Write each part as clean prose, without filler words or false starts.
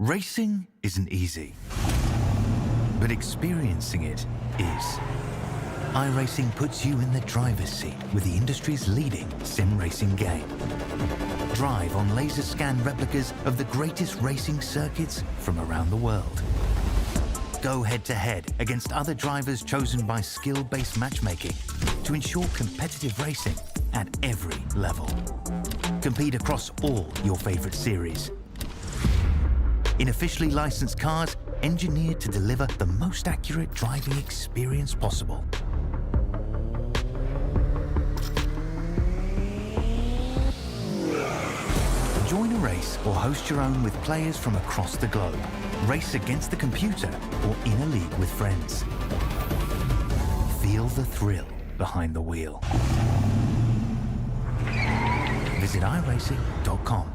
Racing isn't easy, but experiencing it is. iRacing puts you in the driver's seat with the industry's leading sim racing game. Drive on laser scan replicas of the greatest racing circuits from around the world. Go head-to-head against other drivers chosen by skill-based matchmaking to ensure competitive racing at every level. Compete across all your favorite series. In officially licensed cars, engineered to deliver the most accurate driving experience possible. Join a race or host your own with players from across the globe. Race against the computer or in a league with friends. Feel the thrill behind the wheel. Visit iRacing.com.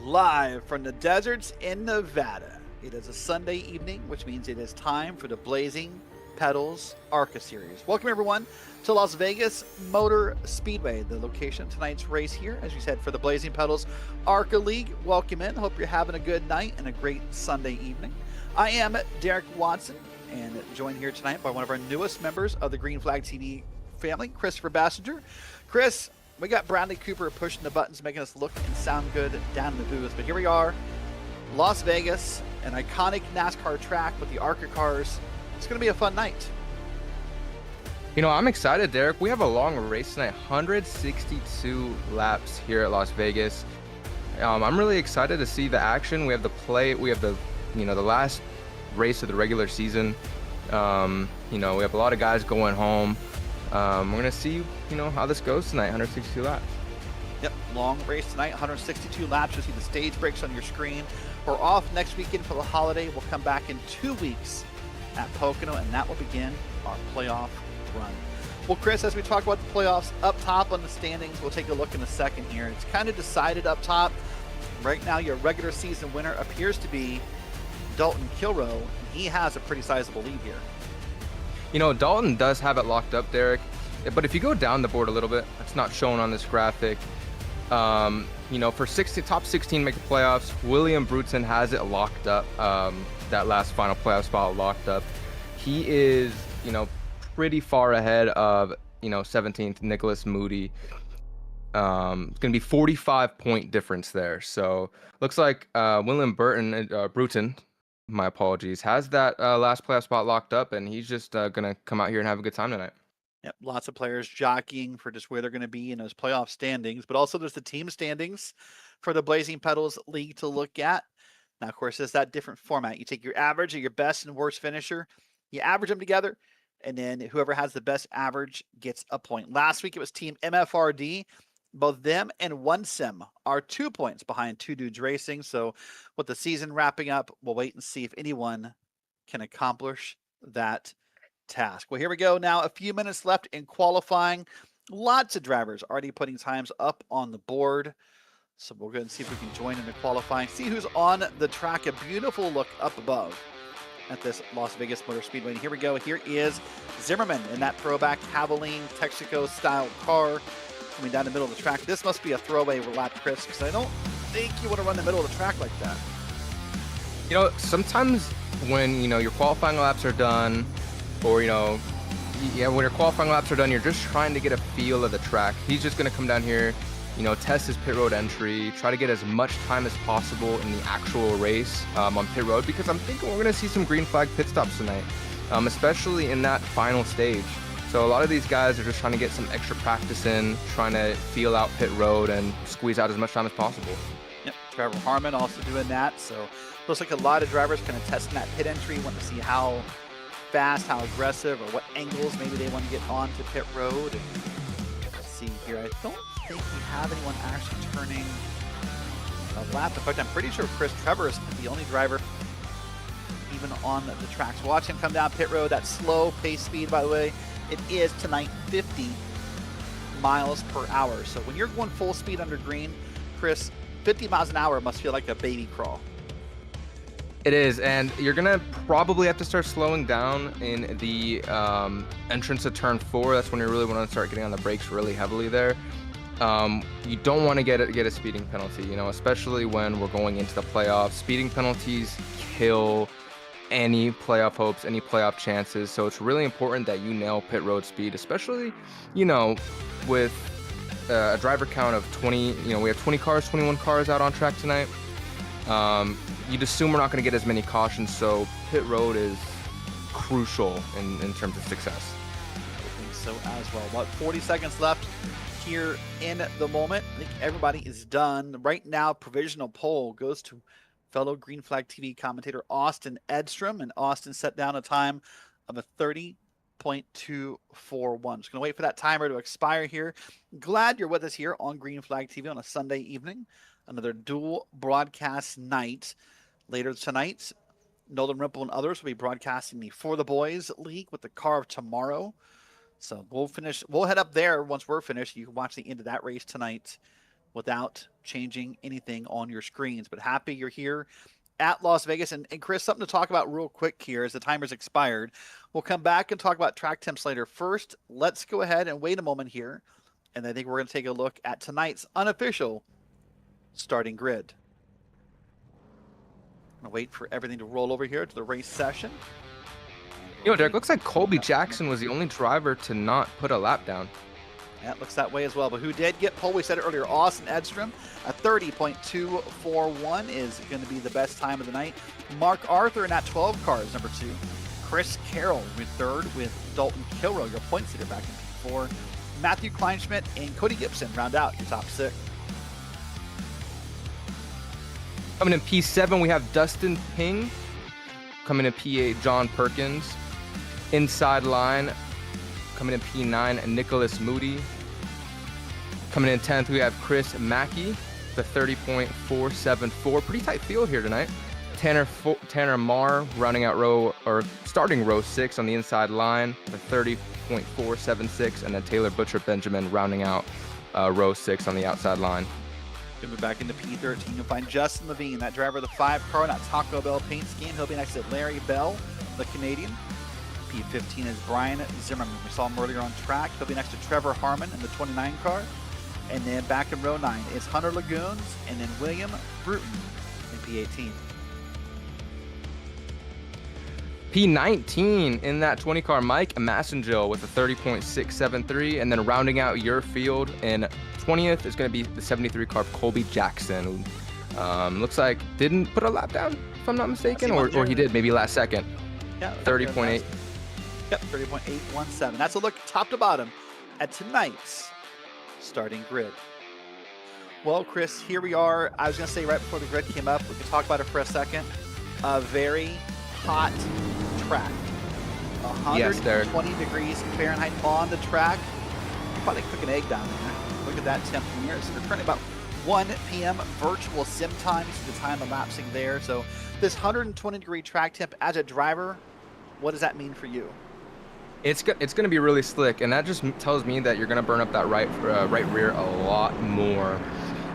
Live from the deserts in Nevada. It is a Sunday evening, which means it is time for the Blazing Pedals ARCA Series. Welcome everyone to Las Vegas Motor Speedway, the location of tonight's race here, as you said, for the Blazing Pedals ARCA League. Welcome in. Hope you're having a good night and a great Sunday evening. I am Derek Watson, and joined here tonight by one of our newest members of the Green Flag TV family, Christopher Bassinger. Chris, we got Bradley Cooper pushing the buttons, making us look and sound good down in the booth. But here we are, Las Vegas, an iconic NASCAR track with the ARCA cars. It's going to be a fun night. You know, I'm excited, Derek. We have a long race tonight, 162 laps here at Las Vegas. I'm really excited to see the action. We have the the last race of the regular season. We have a lot of guys going home. We're gonna see, how this goes tonight. 162 laps. Yep, long race tonight, 162 laps. You'll see the stage breaks on your screen. We're off next weekend for the holiday. We'll come back in 2 weeks at Pocono, and that will begin our playoff run. Well, Chris, as we talk about the playoffs, up top on the standings, we'll take a look in a second here. It's kind of decided up top. Right now, your regular season winner appears to be Dalton Kilroe. He has a pretty sizable lead here. Dalton does have it locked up, Derek. But if you go down the board a little bit, it's not shown on this graphic. For top 16 make the playoffs, William Bruton has it locked up. That last final playoff spot locked up. He is, pretty far ahead of, 17th Nicholas Moody. It's going to be 45-point difference there. So looks like William Bruton, my apologies, has that last playoff spot locked up, and he's just going to come out here and have a good time tonight. Yep, lots of players jockeying for just where they're going to be in those playoff standings, but also there's the team standings for the Blazing Pedals League to look at. Now, of course, it's that different format. You take your average of your best and worst finisher, you average them together, and then whoever has the best average gets a point. Last week, it was Team MFRD. Both them and One Sim are 2 points behind Two Dudes Racing. So with the season wrapping up, we'll wait and see if anyone can accomplish that task. Well, here we go now. A few minutes left in qualifying. Lots of drivers already putting times up on the board. So we'll go and see if we can join in the qualifying. See who's on the track. A beautiful look up above at this Las Vegas Motor Speedway. And here we go. Here is Zimmerman in that throwback Havoline Texaco style car coming down the middle of the track. This must be a throwaway lap, Chris, because I don't think you want to run the middle of the track like that. Sometimes when, your qualifying laps are done, or, when your qualifying laps are done, you're just trying to get a feel of the track. He's just going to come down here, test his pit road entry, try to get as much time as possible in the actual race on pit road, because I'm thinking we're going to see some green flag pit stops tonight, especially in that final stage. So a lot of these guys are just trying to get some extra practice in, trying to feel out pit road and squeeze out as much time as possible. Yep, Trevor Harmon also doing that. So looks like a lot of drivers kind of testing that pit entry, want to see how fast, how aggressive, or what angles maybe they want to get onto pit road. And let's see here. I don't think we have anyone actually turning a lap. In fact, I'm pretty sure Chris Trevor is the only driver even on the tracks. Watch him come down pit road. That slow pace speed, by the way. It is tonight 50 miles per hour. So when you're going full speed under green, Chris, 50 miles an hour must feel like a baby crawl. It is, and you're gonna probably have to start slowing down in the entrance to turn 4. That's when you really want to start getting on the brakes really heavily there. You don't want to get a speeding penalty, you know, especially when we're going into the playoffs. Speeding penalties kill any playoff hopes, any playoff chances. So it's really important that you nail pit road speed, especially, you know, with a driver count of 20. You know, we have 21 cars out on track tonight. You'd assume we're not going to get as many cautions, so pit road is crucial in terms of success. I think so as well. About 40 seconds left here in the moment. I think everybody is done. Right now, provisional poll goes to fellow Green Flag TV commentator Austin Edstrom, and Austin set down a time of a 30.241. Just going to wait for that timer to expire here. Glad you're with us here on Green Flag TV on a Sunday evening. Another dual broadcast night. Later tonight, Nolan Rimple and others will be broadcasting the For the Boys League with the car of tomorrow. So we'll head up there once we're finished. You can watch the end of that race tonight without changing anything on your screens. But happy you're here at Las Vegas. And Chris, something to talk about real quick here as the timer's expired. We'll come back and talk about track temps later. First, let's go ahead and wait a moment here. And I think we're going to take a look at tonight's unofficial starting grid. I'm going to wait for everything to roll over here to the race session. You know, Derek, looks like Colby Jackson was the only driver to not put a lap down. Yeah, it looks that way as well. But who did get pole? We said it earlier, Austin Edstrom. A 30.241 is going to be the best time of the night. Mark Arthur in that 12 car is number 2. Chris Carroll with 3rd with Dalton Kilroy, your points leader back in P4. Matthew Kleinschmidt and Cody Gibson round out your top 6. Coming in P7, we have Dustin Ping. Coming in P8, John Perkins. Inside line, coming in P9, Nicholas Moody. Coming in 10th, we have Chris Mackey, the 30.474. Pretty tight field here tonight. Tanner Marr rounding out starting row 6 on the inside line, the 30.476, and then Taylor Butcher Benjamin rounding out row 6 on the outside line. Going to be back into P13. You'll find Justin Levine, that driver of the 5 car, that Taco Bell paint scheme. He'll be next to Larry Bell, the Canadian. P15 is Brian Zimmerman. We saw him earlier on track. He'll be next to Trevor Harmon in the 29 car. And then back in row 9 is Hunter Lagoons and then William Bruton in P18. P19 in that 20 car, Mike Massengel with a 30.673, and then rounding out your field in 20th is going to be the 73 car Colby Jackson. Looks like didn't put a lap down, if I'm not mistaken, or he did maybe last second. Yeah, 30.8. Yep, 30.817. That's a look top to bottom at tonight's starting grid. Well, Chris, here we are. I was going to say right before the grid came up, we could talk about it for a second. A very hot track. 120 degrees Fahrenheit on the track. You probably cook an egg down there. Look at that temp here. So we're currently about 1 p.m. virtual sim time. You see the time elapsing there. So this 120 degree track temp as a driver, what does that mean for you? It's going to be really slick, and that just tells me that you're going to burn up that right rear a lot more.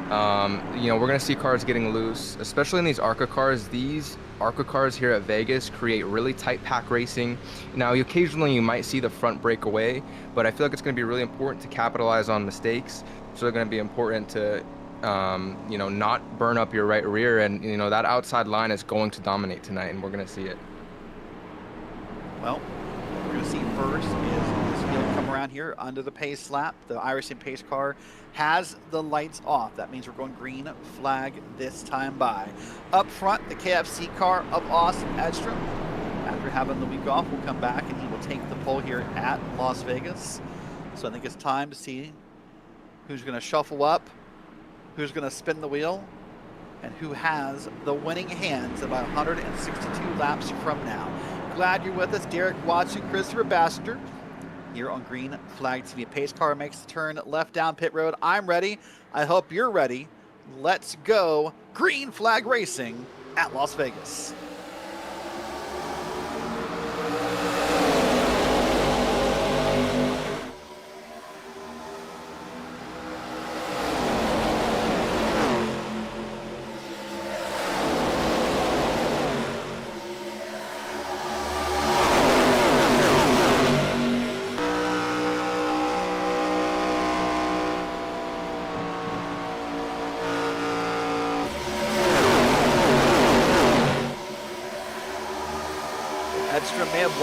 You know, we're going to see cars getting loose, especially in these ARCA cars. These ARCA cars here at Vegas create really tight pack racing. Now, occasionally you might see the front break away, but I feel like it's going to be really important to capitalize on mistakes. So it's going to be important to, you know, not burn up your right rear, and, you know, that outside line is going to dominate tonight, and we're going to see it. Well, we're going to see first is this field come around here under the pace lap. The iRacing pace car has the lights off. That means we're going green flag this time by. Up front, the KFC car of Austin Edstrom. After having the week off, will come back and he will take the pole here at Las Vegas. So I think it's time to see who's going to shuffle up, who's going to spin the wheel, and who has the winning hands about 162 laps from now. Glad you're with us. Derek Watson, Christopher Bassender here on Green Flag TV. Pace car makes the turn left down pit road. I'm ready. I hope you're ready. Let's go Green Flag Racing at Las Vegas.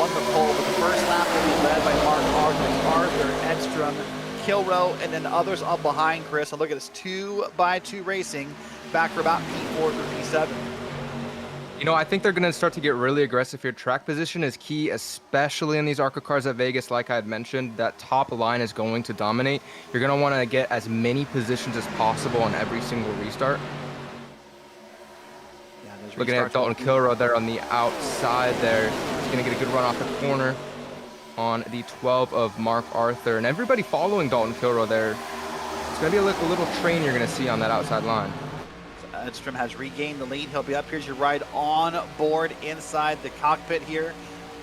won the pole, but the first lap will be led by Arthur, Edstrom, Kilrow, and then others up behind Chris. And look at this 2x2 racing back for about P4 through P7. You know, I think they're going to start to get really aggressive here. Track position is key, especially in these ARCA cars at Vegas. Like I had mentioned, that top line is going to dominate. You're going to want to get as many positions as possible on every single restart. Yeah, looking at Dalton Kilrow there on the outside there. He's going to get a good run off the corner on the 12 of Mark Arthur. And everybody following Dalton Kilrow there. It's going to be a little train you're going to see on that outside line. Edstrom has regained the lead. He'll be up. Here's your ride on board inside the cockpit here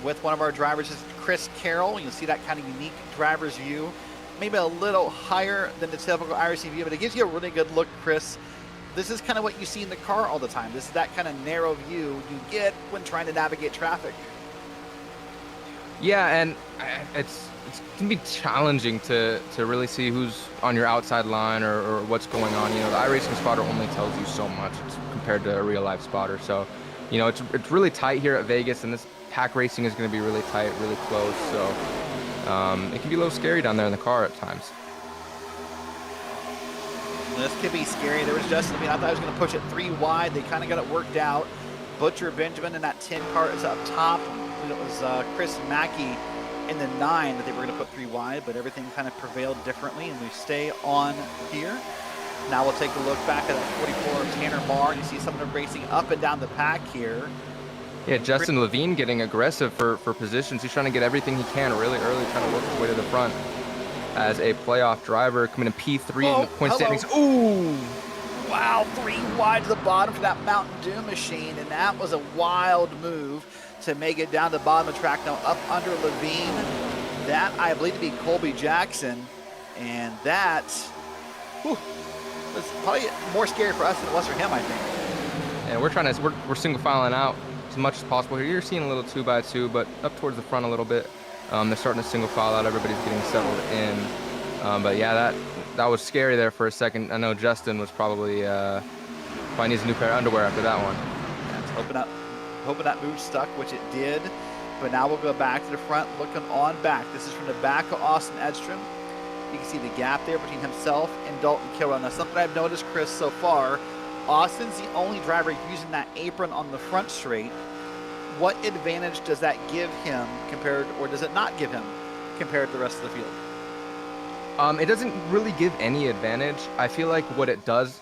with one of our drivers. This is Chris Carroll. You'll see that kind of unique driver's view. Maybe a little higher than the typical iRacing view, but it gives you a really good look, Chris. This is kind of what you see in the car all the time. This is that kind of narrow view you get when trying to navigate traffic. Yeah, and it's can be challenging to really see who's on your outside line or what's going on. You know, the iRacing spotter only tells you so much compared to a real life spotter. So, you know, it's really tight here at Vegas, and this pack racing is going to be really tight, really close. So it can be a little scary down there in the car at times. This could be scary. There was Justin. I mean, I thought I was going to push it 3 wide. They kind of got it worked out. Butcher Benjamin in that 10 car is up top. It was Chris Mackey in the 9 that they were going to put 3 wide, but everything kind of prevailed differently, and we stay on here. Now we'll take a look back at that 44 of Tanner Marr. You see some of them racing up and down the pack here. Yeah, Justin Levine getting aggressive for positions. He's trying to get everything he can really early, trying to work his way to the front as a playoff driver, coming in P3 in the point standings. Ooh! Wow, 3 wide to the bottom for that Mountain Dew machine, and that was a wild move to make it down to the bottom of the track. Now up under Levine, that I believe to be Colby Jackson, and that was probably more scary for us than it was for him, I think. And we're single filing out as much as possible here. You're seeing a little 2x2, but up towards the front a little bit. They're starting to single file out. Everybody's getting settled in. But yeah, that was scary there for a second. I know Justin was probably needs a new pair of underwear after that one. Yeah, hoping that move stuck, which it did. But now we'll go back to the front, looking on back. This is from the back of Austin Edstrom. You can see the gap there between himself and Dalton Kilrow. Now, something I've noticed, Chris, so far, Austin's the only driver using that apron on the front straight. What advantage does that give him compared, or does it not give him compared to the rest of the field? It doesn't really give any advantage. I feel like what it does,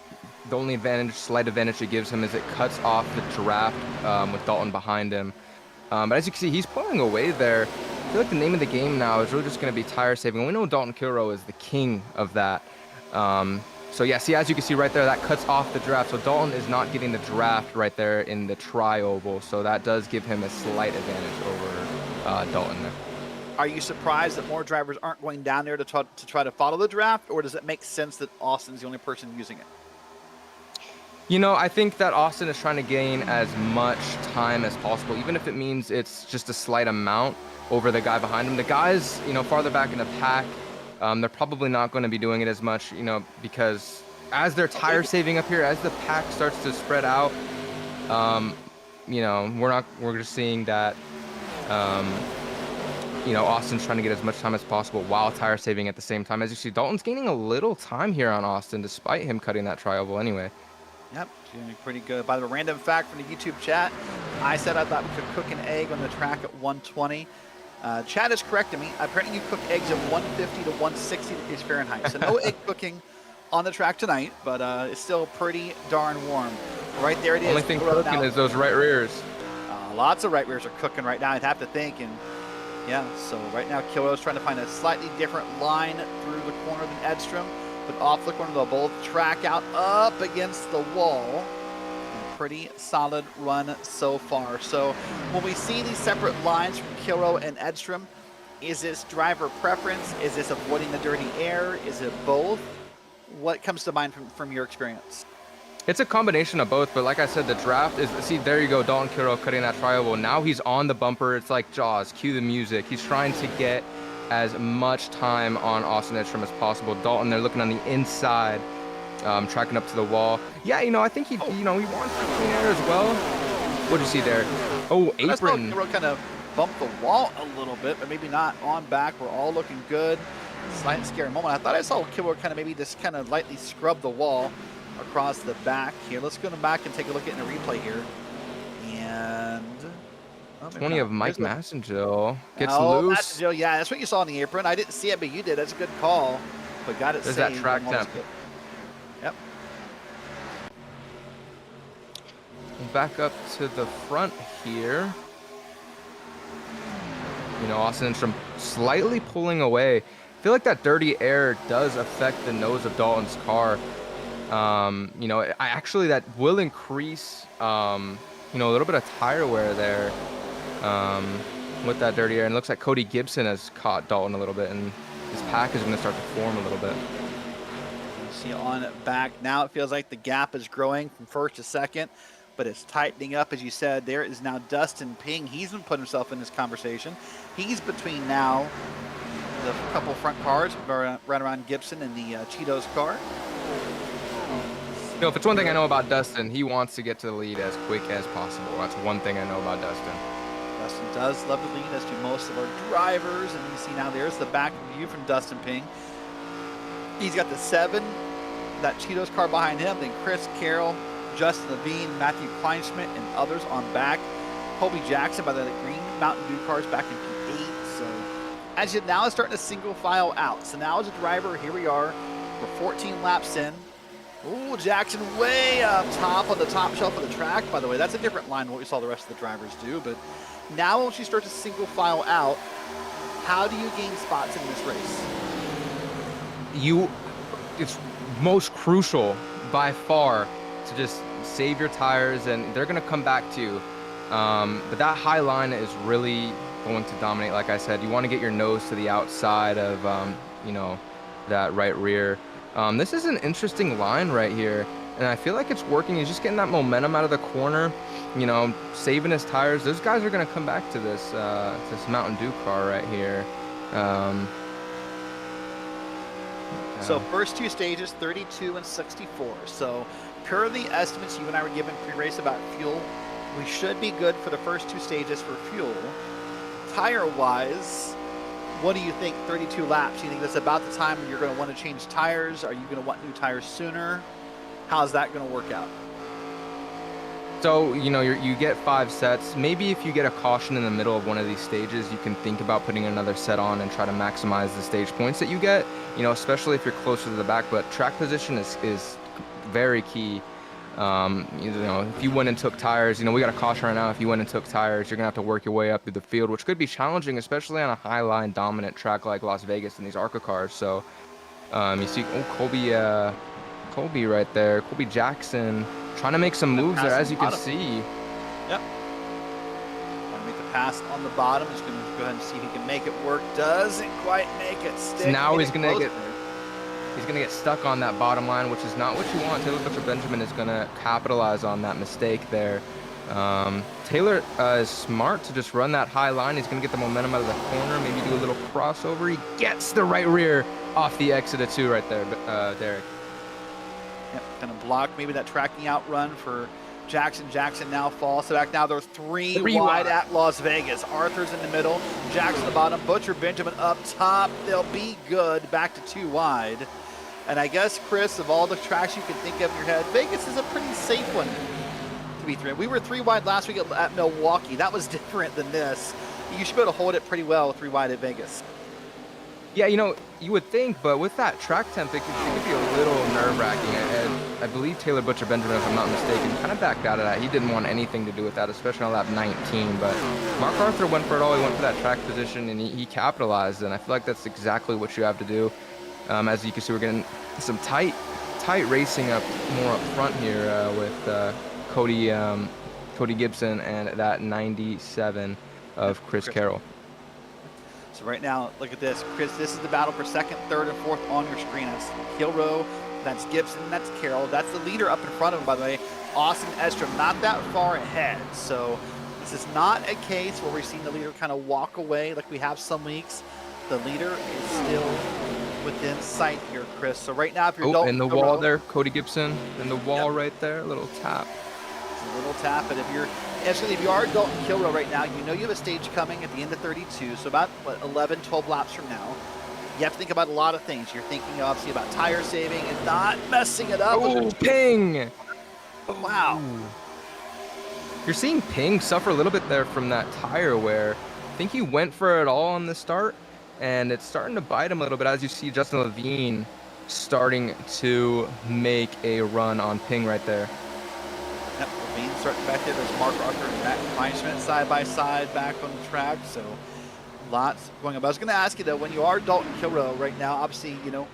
the only slight advantage it gives him is it cuts off the draft with Dalton behind him. But as you can see, he's pulling away there. I feel like the name of the game now is really just going to be tire saving. We know Dalton Kilrow is the king of that. So yeah, see, as you can see right there, that cuts off the draft. So Dalton is not getting the draft right there in the tri-oval. So that does give him a slight advantage over Dalton there. Are you surprised that more drivers aren't going down there to try to follow the draft, or does it make sense that Austin's the only person using it? You know, I think that Austin is trying to gain as much time as possible, even if it means it's just a slight amount over the guy behind him. The guys, you know, farther back in the pack, they're probably not going to be doing it as much, you know, because as they're tire saving up here, as the pack starts to spread out, you know, we're just seeing that, you know, Austin's trying to get as much time as possible while tire saving at the same time. As you see, Dalton's gaining a little time here on Austin, despite him cutting that tri-oval anyway. Yep, doing pretty good. By the way, random fact from the YouTube chat, I said I thought we could cook an egg on the track at 120. Chad is correcting me. Apparently you cook eggs at 150 to 160 degrees Fahrenheit. So no egg cooking on the track tonight, but it's still pretty darn warm. Right there it is. Only thing cooking is those right rears. Lots of right rears are cooking right now, I'd have to think. And yeah, so right now Kilrow's trying to find a slightly different line through the corner than Edstrom. But off the corner, they'll both track out up against the wall. And pretty solid run so far. So when we see these separate lines from Kilrow and Edstrom, is this driver preference? Is this avoiding the dirty air? Is it both? What comes to mind from your experience? It's a combination of both, but like I said, the draft is, see, there you go, Dalton Kilrow cutting that tri-oval. Now he's on the bumper. It's like Jaws, cue the music. He's trying to get as much time on Austin Edstrom as possible. Dalton, they're looking on the inside, tracking up to the wall. Yeah, you know, I think he wants the clean air as well. What'd you see there? Oh, apron. Kilrow kind of bumped the wall a little bit, but maybe not on back. We're all looking good. Slight scary moment. I thought I saw Killer kind of maybe just kind of lightly scrub the wall across the back here. Let's go back and take a look at the replay here. And 20 of Mike Massengill gets loose. loose. Yeah, that's what you saw on the apron. I didn't see it, but you did. That's a good call. But got it There's saved. that track temp. Yep. Back up to the front here. You know, Austin Enstrom slightly pulling away. I feel like that dirty air does affect the nose of Dalton's car. You know, that will increase, you know, a little bit of tire wear there with that dirty air. And it looks like Cody Gibson has caught Dalton a little bit, and his pack is going to start to form a little bit. You see on back now, it feels like the gap is growing from first to second, but it's tightening up. As you said, there is now Dustin Ping. He's been putting himself in this conversation. He's between now the couple front cars, right around Gibson and the Cheetos car. You know, if it's one thing I know about Dustin, he wants to get to the lead as quick as possible. That's one thing I know about Dustin. Dustin does love the lead, as do most of our drivers. And you see now there's the back view from Dustin Ping. He's got the 7, that Cheetos car behind him, then Chris Carroll, Justin Levine, Matthew Kleinschmidt, and others on back. Colby Jackson by the Green Mountain Dew cars back in P8. So as you now is starting to single file out. So now as a driver, here we are. We're 14 laps in. Ooh, Jackson way up top on the top shelf of the track. By the way, that's a different line than what we saw the rest of the drivers do. But now once you start to single file out, how do you gain spots in this race? It's most crucial by far to just save your tires, and they're going to come back to you. But that high line is really going to dominate. Like I said, you want to get your nose to the outside of, you know, that right rear. This is an interesting line right here, and I feel like it's working. He's just getting that momentum out of the corner, you know, saving his tires. Those guys are going to come back to this Mountain Dew car right here. So first 2 stages, 32 and 64. So per the estimates you and I were given pre-race about fuel, we should be good for the first 2 stages for fuel. Tire-wise, what do you think, 32 laps? You think that's about the time when you're going to want to change tires? Are you going to want new tires sooner? How's that going to work out? So, you know, you get 5 sets. Maybe if you get a caution in the middle of one of these stages, you can think about putting another set on and try to maximize the stage points that you get, you know, especially if you're closer to the back. But track position is very key. You know, if you went and took tires, you know, we got a caution right now. If you went and took tires, you're going to have to work your way up through the field, which could be challenging, especially on a high line dominant track like Las Vegas in these ARCA cars. So you see, Colby right there, Colby Jackson trying to make some moves there, as you can see. Yep. Trying to make the pass on the bottom. Just going to go ahead and see if he can make it work. Doesn't quite make it stick. So now he's going to get stuck on that bottom line, which is not what you want. Taylor Butcher Benjamin is going to capitalize on that mistake there. Taylor is smart to just run that high line. He's going to get the momentum out of the corner, maybe do a little crossover. He gets the right rear off the exit of 2 right there, Derek. Yep, kind of block maybe that tracking out run for Jackson. Jackson now falls. So back now there's 3 wide at Las Vegas. Arthur's in the middle, Jackson at the bottom, Butcher Benjamin up top. They'll be good. Back to 2 wide. And I guess, Chris, of all the tracks you can think of in your head, Vegas is a pretty safe one to be 3. We were 3 wide last week at Milwaukee. That was different than this. You should be able to hold it pretty well 3 wide at Vegas. Yeah, you know, you would think, but with that track temp, it could be a little nerve-wracking. And I believe Taylor Butcher Benjamin, if I'm not mistaken, kind of backed out of that. He didn't want anything to do with that, especially on lap 19. But Mark Arthur went for it all. He went for that track position, and he capitalized. And I feel like that's exactly what you have to do. As you can see, we're getting some tight racing up more up front here with Cody Gibson and that 97 of Chris Carroll. So right now, look at this. Chris, this is the battle for 2nd, 3rd, and 4th on your screen. That's Kilrow, that's Gibson, that's Carroll. That's the leader up in front of him, by the way. Austin Edstrom, not that far ahead. So this is not a case where we're seeing the leader kind of walk away like we have some weeks. The leader is still within sight here, Chris. So right now, if you're in the wall there, Cody Gibson, in the wall right there, a little tap. It's a little tap, but if you're And so if you are Dalton Kilrow right now, you know you have a stage coming at the end of 32, so about, what, 11, 12 laps from now. You have to think about a lot of things. You're thinking, obviously, about tire saving and not messing it up. Oh, ping! Wow. Ooh. You're seeing Ping suffer a little bit there from that tire wear. I think he went for it all on the start, and it's starting to bite him a little bit as you see Justin Levine starting to make a run on Ping right there. Yep, Levine starting back there. There's Mark Rucker and Matt Kleinschmidt side by side back on the track, so lots going on. I was going to ask you, though, when you are Dalton Kilrow right now, obviously, you know,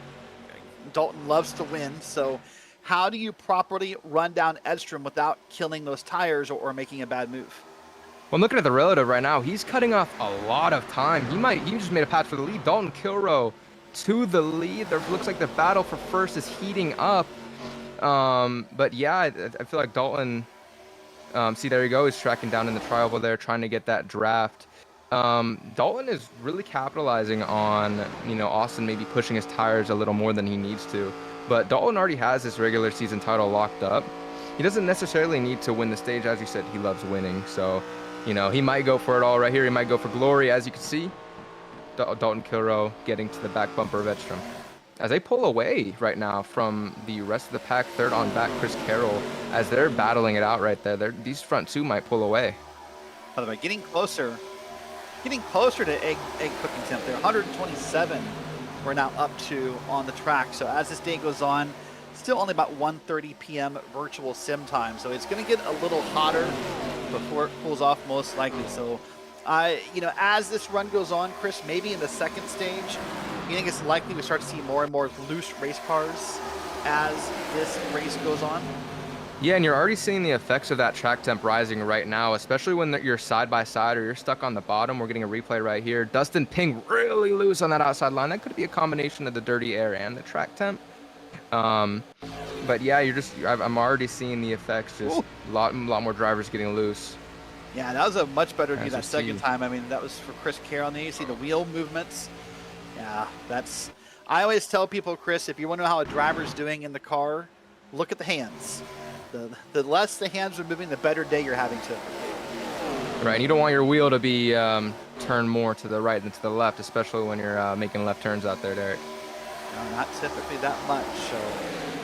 Dalton loves to win, so how do you properly run down Edstrom without killing those tires or making a bad move? Well, I'm looking at the relative right now. He's cutting off a lot of time. He just made a pass for the lead. Dalton Kilrow to the lead. There looks like the battle for first is heating up. But yeah, I feel like Dalton, see, there you go. He's tracking down in the tri over there, trying to get that draft. Dalton is really capitalizing on, you know, Austin maybe pushing his tires a little more than he needs to. But Dalton already has this regular season title locked up. He doesn't necessarily need to win the stage. As you said, he loves winning. So, you know, he might go for it all right here. He might go for glory, as you can see. Dalton Kilrow getting to the back bumper of Edstrom. As they pull away right now from the rest of the pack, third on back, Chris Carroll, as they're battling it out right there. These front two might pull away. By the way, getting closer to egg cooking temp there. 127 we're now up to on the track. So as this day goes on, still only about 1:30 p.m. virtual sim time. So it's going to get a little hotter before it cools off, most likely. So, you know, as this run goes on, Chris, maybe in the second stage, you think it's likely we start to see more and more loose race cars as this race goes on? Yeah, and you're already seeing the effects of that track temp rising right now, especially when you're side by side or you're stuck on the bottom. We're getting a replay right here. Dustin Ping really loose on that outside line. That could be a combination of the dirty air and the track temp. But yeah, I'm already seeing the effects. Just a lot more drivers getting loose. Yeah, that was a much better view that second time. I mean, that was for Chris Carroll. And you see the wheel movements. Yeah, I always tell people, Chris, if you want to know how a driver's doing in the car, look at the hands. The less the hands are moving, the better day you're having to. Right, and you don't want your wheel to be turned more to the right than to the left, especially when you're making left turns out there, Derek. No, not typically that much. So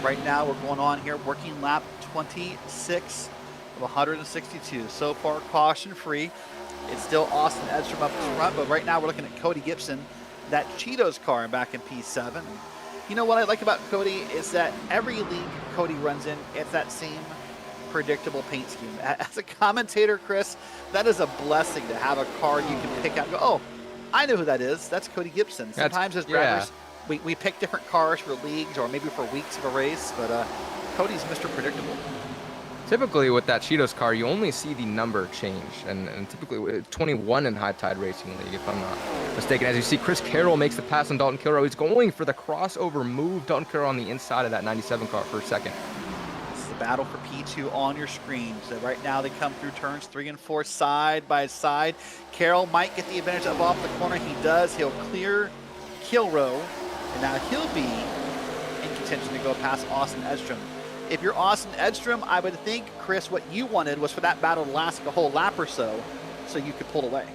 right now we're going on here, working lap 26 of 162. So far, caution-free. It's still Austin Edstrom up front, but right now we're looking at Cody Gibson, that Cheetos car back in P7. You know what I like about Cody is that every league Cody runs in, it's that same predictable paint scheme. As a commentator, Chris, that is a blessing to have a car you can pick out and go, oh, I know who that is. That's Cody Gibson. Sometimes as drivers, we pick different cars for leagues or maybe for weeks of a race, but Cody's Mr. Predictable. Typically with that Cheetos car, you only see the number change, and typically 21 in High Tide Racing League, if I'm not mistaken. As you see, Chris Carroll makes the pass on Dalton Kilrow. He's going for the crossover move. Dalton Kilrow on the inside of that 97 car for a second. This is the battle for P2 on your screen. So right now they come through turns 3 and 4 side by side. Carroll might get the advantage up off the corner. He does. He'll clear Kilrow, and now he'll be in contention to go past Austin Edstrom. If you're Austin Edstrom, I would think, Chris, what you wanted was for that battle to last a whole lap or so you could pull away.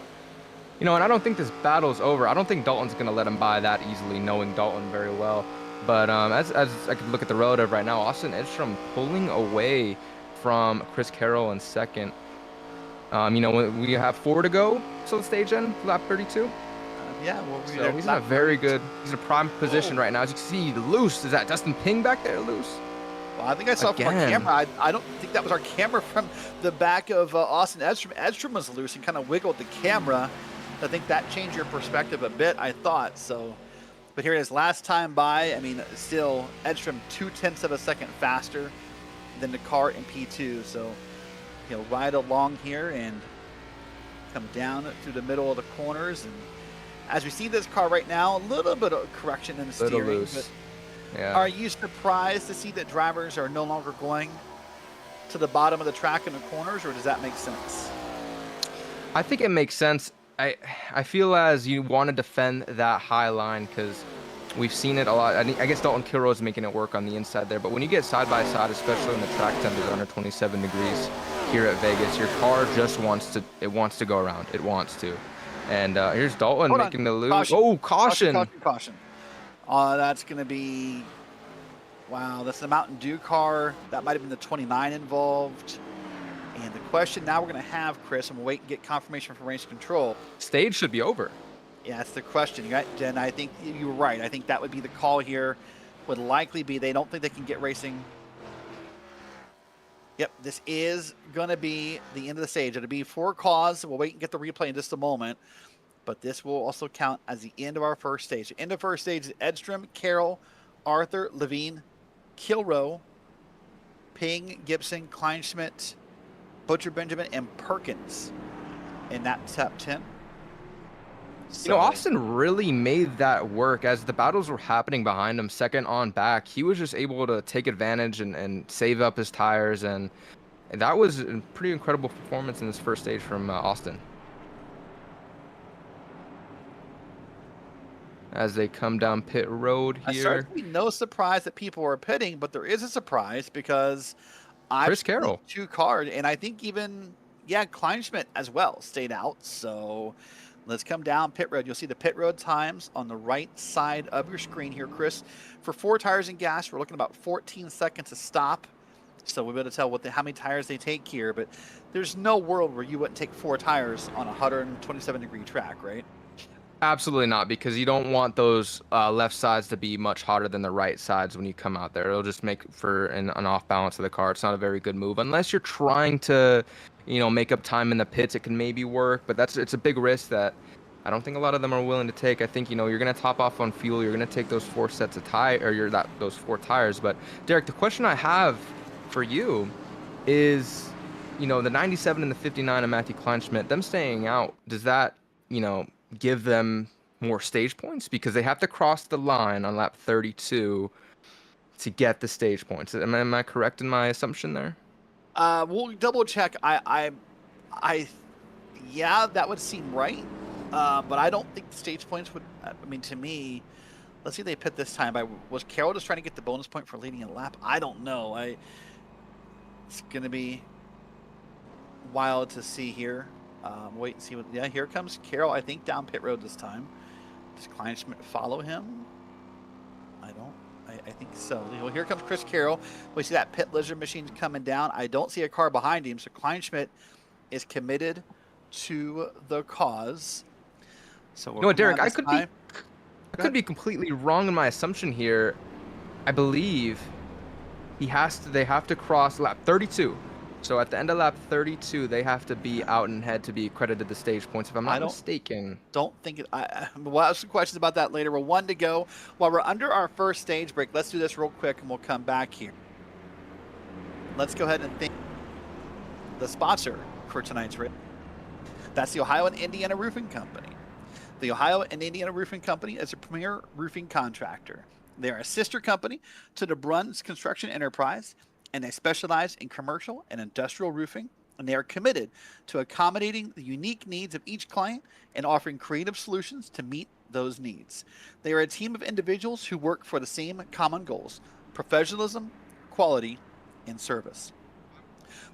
You know, and I don't think this battle's over. I don't think Dalton's going to let him by that easily, knowing Dalton very well. But as I could look at the relative right now, Austin Edstrom pulling away from Chris Carroll in second. You know, we have 4 to go till the stage end, lap 32. Yeah, well, so he's in a very good, he's in a prime position right now. As you can see, loose. Is that Dustin Ping back there loose? Well, I think I saw from our camera. I don't think that was our camera from the back of Austin Edstrom. Edstrom was loose and kind of wiggled the camera. I think that changed your perspective a bit, I thought. So, but here it is. Last time by, I mean, still Edstrom 0.2 of a second faster than the car in P2. So he'll ride along here and come down through the middle of the corners. And as we see this car right now, a little bit of correction in the steering. Loose. Yeah. Are you surprised to see that drivers are no longer going to the bottom of the track in the corners, or does that make sense? I think it makes sense. I feel as you want to defend that high line because we've seen it a lot. I guess Dalton Kilrow is making it work on the inside there, but when you get side by side, especially when the track temp is under 27 degrees, here at Vegas. Your car just wants to go around. It wants to. And here's Dalton Hold on. making the loop. Caution. Oh, caution. Caution. That's going to be, wow, that's the Mountain Dew car. That might have been the 29 involved. And the question now we're going to have, Chris, and we'll wait and get confirmation from race control. Stage should be over. Yeah, that's the question. Jen, I think you were right. I think that would be the call here. Would likely be they don't think they can get racing. Yep, this is going to be the end of the stage. It'll be for cause. We'll wait and get the replay in just a moment. But this will also count as the end of our first stage. The end of first stage is Edstrom, Carroll, Arthur, Levine, Kilroe, Ping, Gibson, Kleinschmidt, Butcher Benjamin, and Perkins in that top 10. You know, Austin really made that work as the battles were happening behind him, second on back. He was just able to take advantage and save up his tires, and that was a pretty incredible performance in this first stage from Austin. As they come down pit road here. Certainly no surprise that people are pitting, but there is a surprise because Chris Carroll, 2 cars, and I think even, yeah, Kleinschmidt as well stayed out. So let's come down pit road. You'll see the pit road times on the right side of your screen here, Chris. For 4 tires and gas, we're looking about 14 seconds to stop. So we'll be able to tell how many tires they take here, but there's no world where you wouldn't take 4 tires on a 127-degree track, right? Absolutely not, because you don't want those left sides to be much hotter than the right sides when you come out there. It'll just make for an off balance of the car. It's not a very good move unless you're trying to, you know, make up time in the pits. It can maybe work, but it's a big risk that I don't think a lot of them are willing to take. I think, you know, you're going to top off on fuel. You're going to take those 4 sets of those 4 tires. But Derek, the question I have for you is, you know, the 97 and the 59 of Matthew Kleinschmidt, them staying out, does that, you know, give them more stage points because they have to cross the line on lap 32 to get the stage points? Am I correct in my assumption there? We'll double check. Yeah, that would seem right. But I don't think the stage points would. I mean, to me, let's see if they pit this time. Was Carroll just trying to get the bonus point for leading a lap? I don't know. It's gonna be wild to see here. Wait and see what. Yeah, here comes Carroll. I think down pit road this time. Does Kleinschmidt follow him? I think so. Well, here comes Chris Carroll. We see that pit lizard machine coming down. I don't see a car behind him, so Kleinschmidt is committed to the cause. So, you know what, Derek? I could be completely wrong in my assumption here. I believe they have to cross lap 32. So at the end of lap 32, they have to be out and head to be credited the stage points, if I'm not mistaken. Don't think it. We'll have some questions about that later. We're 1 to go. While we're under our first stage break, let's do this real quick and we'll come back here. Let's go ahead and think the sponsor for tonight's race. That's the Ohio and Indiana Roofing Company. The Ohio and Indiana Roofing Company is a premier roofing contractor. They are a sister company to the Bruns Construction Enterprise, and they specialize in commercial and industrial roofing, and they are committed to accommodating the unique needs of each client and offering creative solutions to meet those needs. They are a team of individuals who work for the same common goals: professionalism, quality, and service.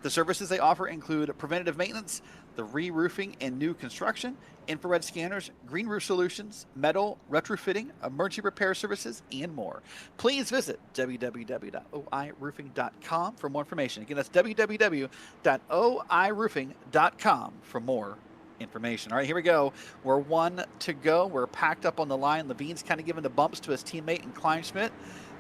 The services they offer include preventative maintenance, the re-roofing and new construction, infrared scanners, green roof solutions, metal retrofitting, emergency repair services, and more. Please visit www.oiroofing.com for more information. Again, that's www.oiroofing.com for more information. All right, here we go. We're 1 to go. We're packed up on the line. Levine's kind of giving the bumps to his teammate and Kleinschmidt.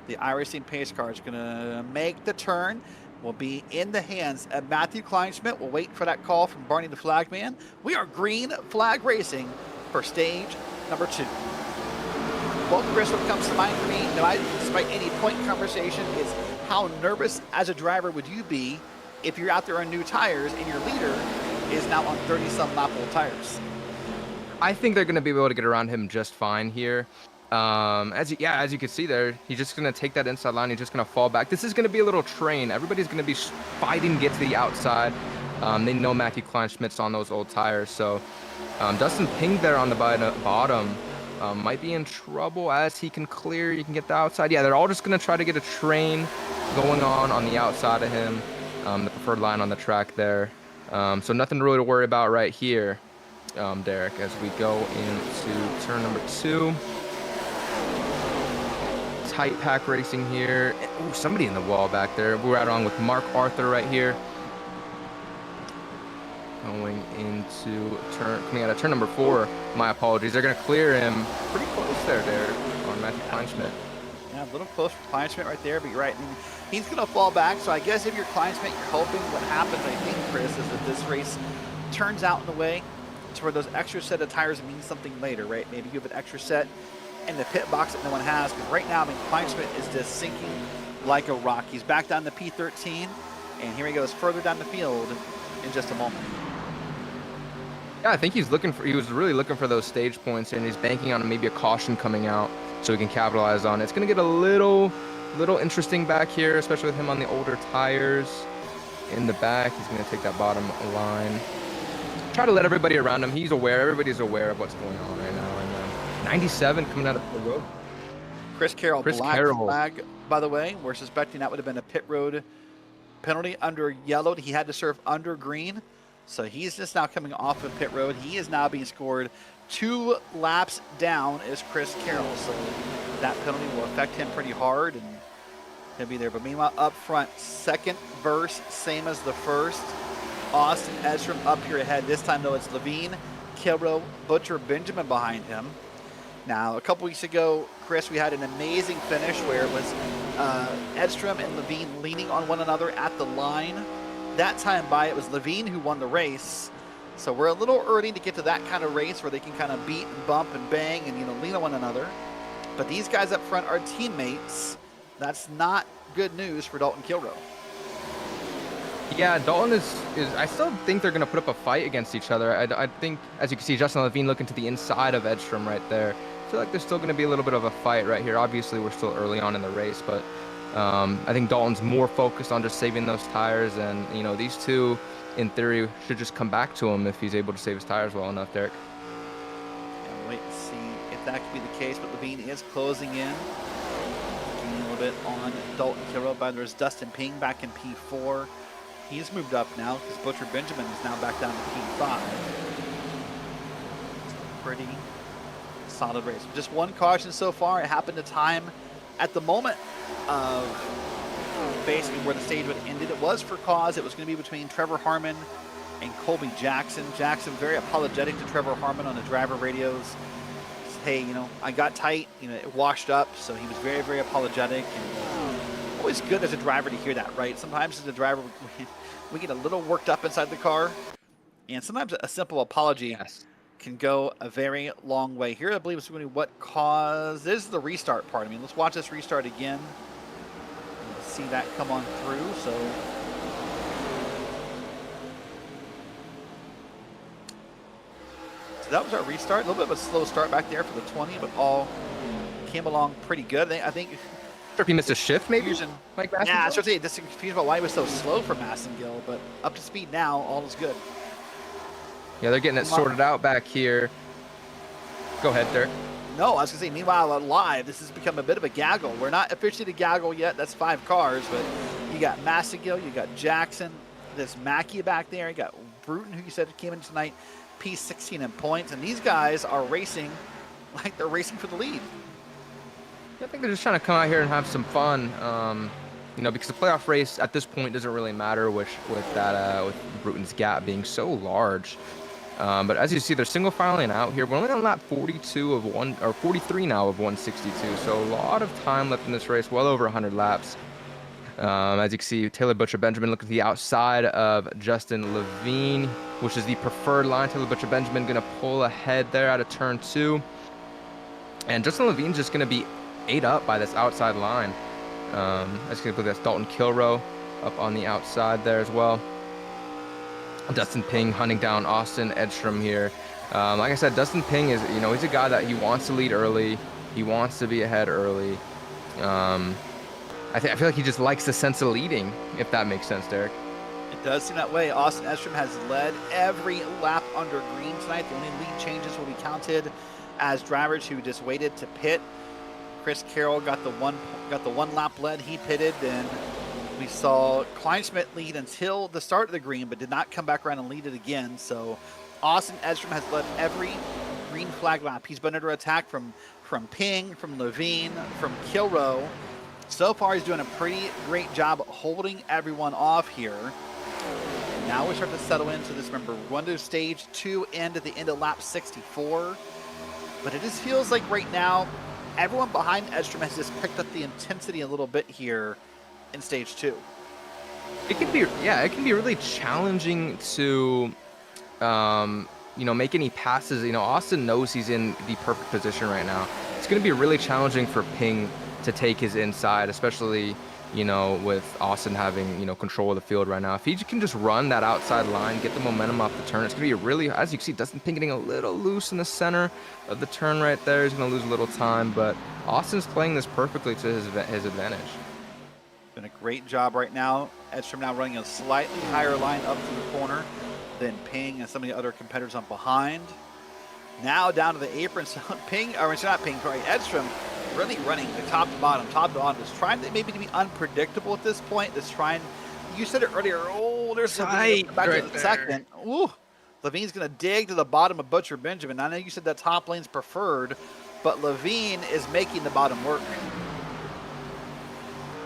The iRacing pace car is going to make the turn. Will be in the hands of Matthew Kleinschmidt. We'll wait for that call from Barney the Flagman. We are green flag racing for stage number 2. Well, Chris, what comes to mind for me, despite any point conversation, is how nervous as a driver would you be if you're out there on new tires and your leader is now on 30-some lap old tires? I think they're going to be able to get around him just fine here. As you can see there, he's just going to take that inside line. He's just going to fall back. This is going to be a little train. Everybody's going to be fighting to get to the outside. They know Matthew Kleinschmidt's on those old tires. So Dustin Ping there on the bottom might be in trouble as he can clear. You can get the outside. Yeah, they're all just going to try to get a train going on the outside of him. the preferred line on the track there. So nothing really to worry about right here, Derek, as we go into turn number 2. Tight pack racing here. Ooh, somebody in the wall back there. We're out on with Mark Arthur right here. Going into coming out of turn number 4. My apologies. They're going to clear him pretty close there, Derek, on Matthew Kleinschmidt. Yeah, a little close for Kleinschmidt right there, but you're right. I mean, he's going to fall back. So I guess if you're Kleinschmidt, you're hoping what happens, I think, Chris, is that this race turns out in a way to where those extra set of tires mean something later, right? Maybe you have an extra set in the pit box that no one has. Because right now, I mean, Kleinschmidt is just sinking like a rock. He's back down to P13, and here he goes further down the field in just a moment. Yeah, I think he was really looking for those stage points, and he's banking on maybe a caution coming out so he can capitalize on it. It's going to get a little interesting back here, especially with him on the older tires in the back. He's going to take that bottom line. Try to let everybody around him. Everybody's aware of what's going on right now. And 97 coming out of the road. Chris Carroll, black flag, by the way. We're suspecting that would have been a pit road penalty under yellow. He had to serve under green. So he's just now coming off of pit road. He is now being scored 2 laps down is Chris Carroll. So that penalty will affect him pretty hard, and he'll be there. But meanwhile, up front, second verse, same as the first. Austin Edstrom up here ahead. This time, though, it's Levine, Kilrow, Butcher, Benjamin behind him. Now, a couple weeks ago, Chris, we had an amazing finish where it was Edstrom and Levine leaning on one another at the line. That time it was Levine who won the race. So we're a little early to get to that kind of race where they can kind of beat and bump and bang and lean on one another. But these guys up front are teammates. That's not good news for Dalton Kilrow. Yeah, Dalton is I still think they're going to put up a fight against each other. I think, as you can see, Justin Levine looking to the inside of Edstrom right there. I feel like there's still going to be a little bit of a fight right here. Obviously, we're still early on in the race, but I think Dalton's more focused on just saving those tires, and these two, in theory, should just come back to him if he's able to save his tires well enough, Derek. Yeah, wait and see if that could be the case, but Levine is closing in. Gaining a little bit on Dalton Kilrow, but there's Dustin Ping back in P4. He's moved up now because Butcher Benjamin is now back down to P5. Pretty solid race. Just one caution so far. It happened to time at the moment of basically where the stage would have ended. It was for cause. It was going to be between Trevor Harmon and Colby Jackson. Jackson very apologetic to Trevor Harmon on the driver radios. Said, hey, I got tight. It washed up. So he was very, very apologetic. And always good as a driver to hear that, right? Sometimes as a driver, we get a little worked up inside the car. And sometimes a simple apology can go a very long way. Here, I believe it's going to be what caused. This is the restart part. I mean, let's watch this restart again. Let's see that come on through. So that was our restart. A little bit of a slow start back there for the 20, but all came along pretty good. I think. If he missed a shift, maybe? Like yeah, I was saying, just confused about why he was so slow for Massengill, but up to speed now, all is good. Yeah, they're getting it sorted out back here. Go ahead, Derek. No, I was going to say, meanwhile, live, this has become a bit of a gaggle. We're not officially the gaggle yet. That's 5 cars, but you got Massengill, you got Jackson, there's Mackey back there, you got Bruton, who you said came in tonight, P16 in points, and these guys are racing like they're racing for the lead. I think they're just trying to come out here and have some fun, because the playoff race at this point doesn't really matter with Bruton's gap being so large. But as you see, they're single filing out here. We're only on lap 42 of 43 now of 162. So a lot of time left in this race, well over 100 laps. As you can see, Taylor Butcher Benjamin looking to the outside of Justin Levine, which is the preferred line. Taylor Butcher Benjamin going to pull ahead there out of turn 2. And Justin Levine's just going to be ate up by this outside line. I just gonna put that's Dalton Kilrow up on the outside there as well. Dustin Ping hunting down Austin Edstrom here. Like I said, Dustin Ping is, he's a guy that he wants to lead early. He wants to be ahead early. I feel like he just likes the sense of leading, if that makes sense, Derek. It does seem that way. Austin Edstrom has led every lap under green tonight. The only lead changes will be counted as drivers who just waited to pit. Chris Carroll got the one lap lead. He pitted, and We saw Kleinschmidt lead until the start of the green, but did not come back around and lead it again. So Austin Edstrom has led every green flag lap. He's been under attack from Ping, from Levine, from Kilrow. So far, he's doing a pretty great job holding everyone off here. Now we start to settle into this. Remember, we're going to stage 2 end at the end of lap 64. But it just feels like right now, everyone behind Edstrom has just picked up the intensity a little bit here in stage 2. It can be, yeah, it can be really challenging to, you know, make any passes. You know, Austin knows he's in the perfect position right now. It's going to be really challenging for Ping to take his inside, especially, you know, with Austin having, you know, control of the field right now. If he can just run that outside line, get the momentum off the turn, it's going to be really, as you can see, Dustin Ping getting a little loose in the center of the turn right there. He's going to lose a little time, but Austin's playing this perfectly to his advantage. Doing a great job right now. Edstrom now running a slightly higher line up to the corner than Ping and some of the other competitors on behind. Now down to the apron. So Ping, or it's not Ping, sorry, Edstrom really running the top to bottom, just trying to maybe to be unpredictable at this point. Just trying, you said it earlier, oh, there's Levine back right to the second. Ooh, Levine's going to dig to the bottom of Butcher Benjamin. I know you said that top lane's preferred, but Levine is making the bottom work.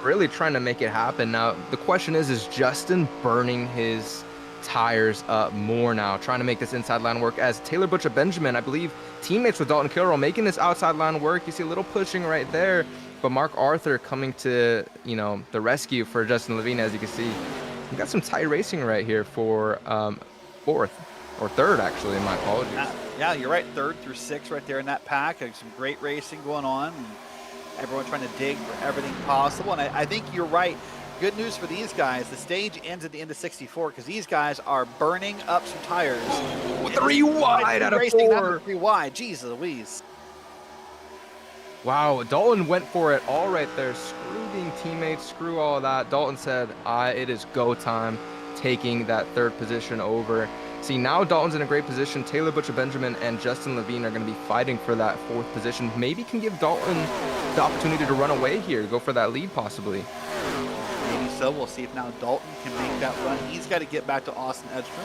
Really trying to make it happen. Now, the question is Justin burning his tires up more now, trying to make this inside line work, as Taylor Butcher Benjamin, I believe, teammates with Dalton Kilrow, making this outside line work. You see a little pushing right there, but Mark Arthur coming to, you know, the rescue for Justin Levine. As you can see, we got some tight racing right here for fourth, or third actually, my apologies. Yeah, you're right, 3rd through 6th right there in that pack. Some great racing going on, and everyone trying to dig for everything possible. And I think you're right. Good news for these guys. The stage ends at the end of 64 because these guys are burning up some tires. 3 wide out of 4. 3 wide. Jeez Louise. Wow, Dalton went for it all right there. Screw being teammates, screw all of that. Dalton said, it is go time, taking that 3rd position over. See, now Dalton's in a great position. Taylor Butcher Benjamin and Justin Levine are going to be fighting for that 4th position. Maybe can give Dalton the opportunity to run away here, go for that lead possibly. So we'll see if now Dalton can make that run. He's got to get back to Austin Edstrom.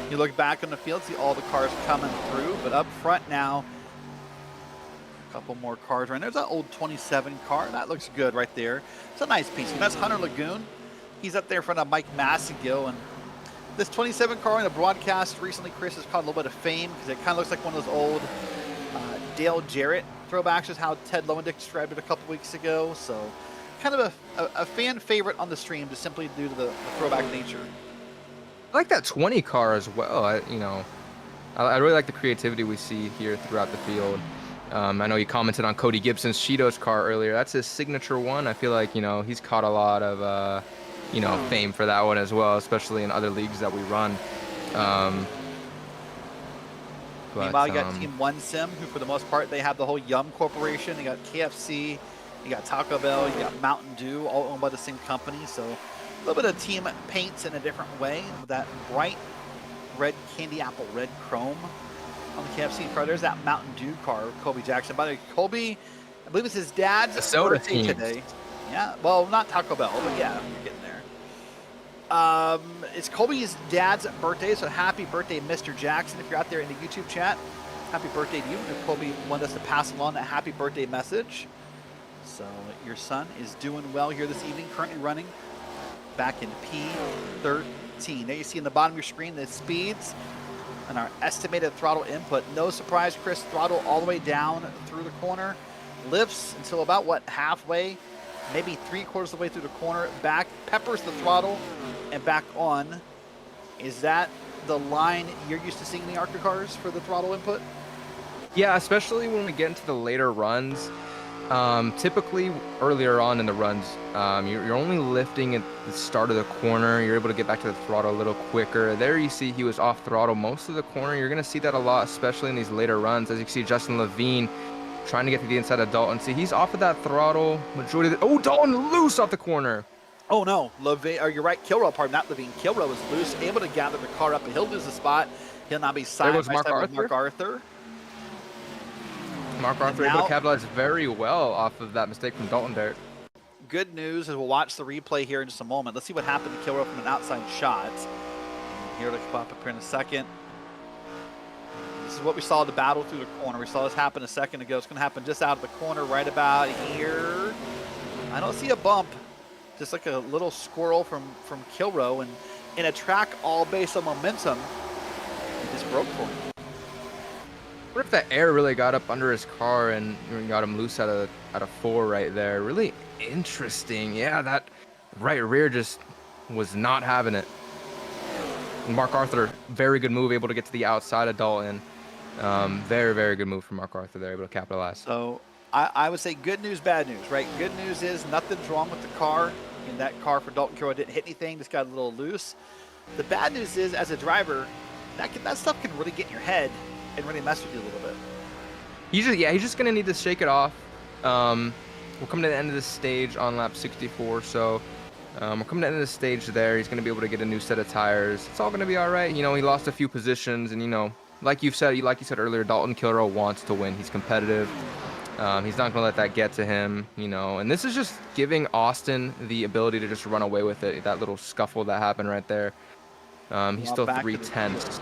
You look back on the field, see all the cars coming through, but up front now, a couple more cars right. There's that old 27 car. That looks good right there. It's a nice piece. And that's Hunter Lagoon. He's up there in front of Mike Massagill. And this 27 car in the broadcast recently, Chris, has caught a little bit of fame because it kind of looks like one of those old Dale Jarrett throwbacks, is how Ted Lowendick described it a couple weeks ago. So kind of a fan favorite on the stream, just simply due to the throwback nature. I like that 20 car as well. I really like the creativity we see here throughout the field. I know you commented on Cody Gibson's Cheetos car earlier. That's his signature one. I feel like, you know, he's caught a lot of, you know, fame for that one as well, especially in other leagues that we run. Meanwhile, you got Team One Sim, who for the most part, they have the whole Yum Corporation. They got KFC. You got Taco Bell, you got Mountain Dew, all owned by the same company. So a little bit of team paints in a different way with that bright red candy apple, red chrome on the KFC car. There's that Mountain Dew car, Colby Jackson. By the way, Colby, I believe it's his dad's birthday today. Yeah, well, not Taco Bell, but yeah, you're getting there. It's Colby's dad's birthday, so happy birthday, Mr. Jackson. If you're out there in the YouTube chat, happy birthday to you. If Colby wanted us to pass along that happy birthday message. So your son is doing well here this evening, currently running back in P13. There you see in the bottom of your screen the speeds and our estimated throttle input. No surprise, Chris, throttle all the way down through the corner. Lifts until about, what, halfway, maybe 3/4 of the way through the corner. Back, peppers the throttle, and back on. Is that the line you're used to seeing in the ARCA cars for the throttle input? Yeah, especially when we get into the later runs. Typically earlier on in the runs, you're only lifting at the start of the corner. You're able to get back to the throttle a little quicker. There you see he was off throttle most of the corner. You're going to see that a lot, especially in these later runs. As you can see, Justin Levine trying to get to the inside of Dalton. See, he's off of that throttle majority of the... Oh, Dalton loose off the corner. Oh, no. Levine, or you're right, Kilrow, pardon, not Levine. Kilrow is loose, able to gather the car up, and he'll lose the spot. He'll now be side by side with Mark Arthur. Mark Arthur able to capitalize very well off of that mistake from Dalton there. good news is we'll watch the replay here in just a moment. Let's see what happened to Kilrow from an outside shot. Here to pop up here in a second. This is what we saw the battle through the corner. We saw this happen a second ago. It's going to happen just out of the corner right about here. I don't see a bump. Just like a little squirrel from Kilrow. And in a track all based on momentum, it just broke for him. What if the air really got up under his car and got him loose at a 4 right there? Really interesting. Yeah, that right rear just was not having it. Mark Arthur, very good move, able to get to the outside of Dalton. Very, very good move from Mark Arthur there, able to capitalize. So I would say good news, bad news, right? Good news is nothing's wrong with the car. And that car for Dalton Kilrow didn't hit anything, just got a little loose. The bad news is, as a driver, that stuff can really get in your head and really mess with you a little bit. He's just gonna need to shake it off. We'll come to the end of this stage on lap 64, so we're coming to the end of the stage there. He's gonna be able to get a new set of tires. It's all gonna be all right. You know, he lost a few positions, and you know, like you said earlier, Dalton Kilrow wants to win. He's competitive. He's not gonna let that get to him, you know. And this is just giving Austin the ability to just run away with it. That little scuffle that happened right there. He's still 3/10.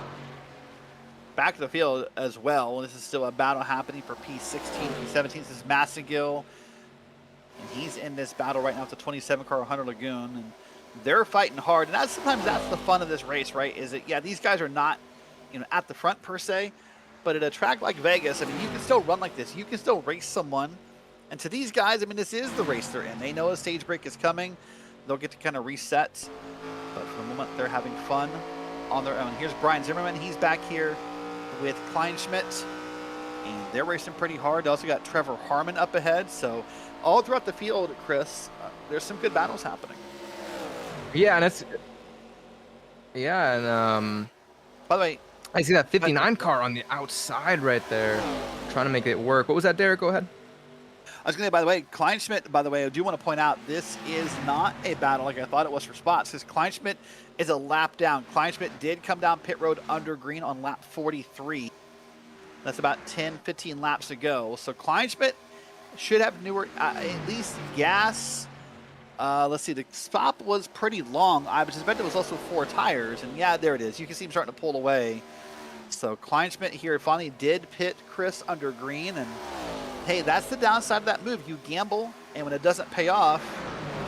Back to the field as well. This is still a battle happening for P16, P17. This is Massagill, and he's in this battle right now with the 27 car Hunter Lagoon, and they're fighting hard. And sometimes that's the fun of this race, right? Is that, yeah, these guys are not, you know, at the front per se, but at a track like Vegas, I mean, you can still run like this. You can still race someone. And to these guys, I mean, this is the race they're in. They know a stage break is coming. They'll get to kind of reset. But for the moment, they're having fun on their own. Here's Brian Zimmerman. He's back here with Kleinschmidt, and they're racing pretty hard. They also got Trevor Harmon up ahead. So all throughout the field, Chris, there's some good battles happening. Yeah, and By the way, I see that 59 car on the outside right there, trying to make it work. What was that, Derek? Go ahead. I was going to say, by the way, Kleinschmidt, by the way, I do want to point out, this is not a battle like I thought it was for spots, because Kleinschmidt is a lap down. Kleinschmidt did come down pit road under green on lap 43. That's about 10, 15 laps ago. So Kleinschmidt should have newer, at least gas. Let's see, the stop was pretty long. I suspect it was also 4 tires, and yeah, there it is. You can see him starting to pull away. So Kleinschmidt here finally did pit Chris under green, and hey, that's the downside of that move. You gamble, and when it doesn't pay off,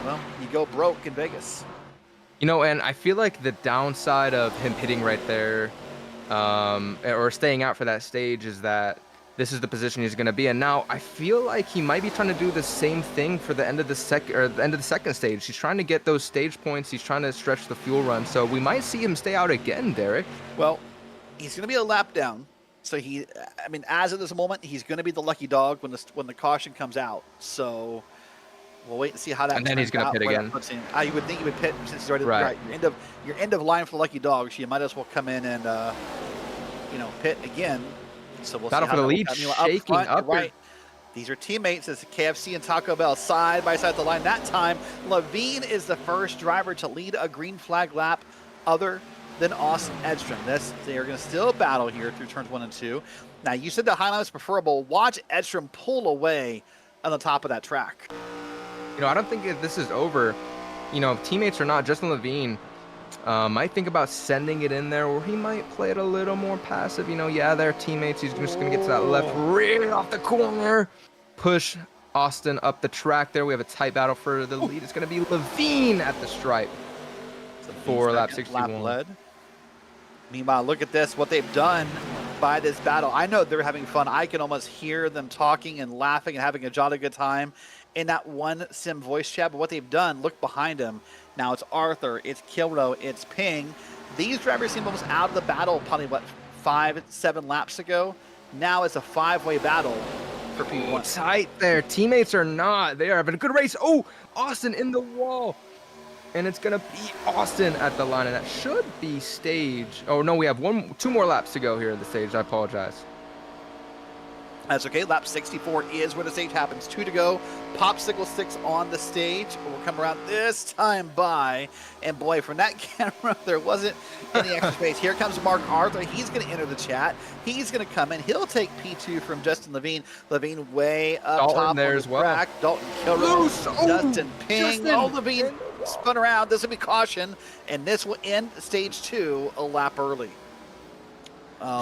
well, you go broke in Vegas. You know, and I feel like the downside of him hitting right there, or staying out for that stage, is that this is the position he's going to be in. Now, I feel like he might be trying to do the same thing for the end of the second stage. He's trying to get those stage points. He's trying to stretch the fuel run. So we might see him stay out again, Derek. Well, he's going to be a lap down. So as of this moment, he's going to be the lucky dog when the caution comes out. So we'll wait and see how that. And then he's going to pit again. You would think he would pit since he's already right. Your end of line for the lucky dog. So you might as well come in and pit again. So we'll battle see how for the lead, shaking up. Right. These are teammates. It's KFC and Taco Bell side by side at the line. That time, Levine is the first driver to lead a green flag lap other than Austin Edstrom. They are going to still battle here through turns 1 and 2. Now, you said the highline was preferable. Watch Edstrom pull away on the top of that track. You know, I don't think this is over. You know, teammates are not. Justin Levine might think about sending it in there, or he might play it a little more passive. You know, yeah, they're teammates. He's just going to get to that left rear off the corner. Push Austin up the track there. We have a tight battle for the lead. It's going to be Levine at the stripe for lap 61. Led. Meanwhile, look at this, what they've done by this battle. I know they're having fun. I can almost hear them talking and laughing and having a jolly good time in that one sim voice chat. But what they've done, look behind them. Now it's Arthur, it's Kilrow, it's Ping. These drivers seem almost out of the battle probably, 5-7 laps ago. Now it's a 5-way battle for P1. Tight there. Teammates are not. They are having a good race. Oh, Austin in the wall. And it's going to be Austin at the line, and that should be stage. Oh, no, we have 2 more laps to go here at the stage. I apologize. That's okay. Lap 64 is where the stage happens. 2 to go. Popsicle sticks on the stage. We'll come around this time by. And boy, from that camera, there wasn't any extra space. Here comes Mark Arthur. He's going to enter the chat. He's going to come in. He'll take P2 from Justin Levine. Levine way up Dalton top there on as the well. track. Dalton Kilroy. Justin Ping. Justin. Oh, Levine spun around. This will be caution. And this will end stage 2 a lap early.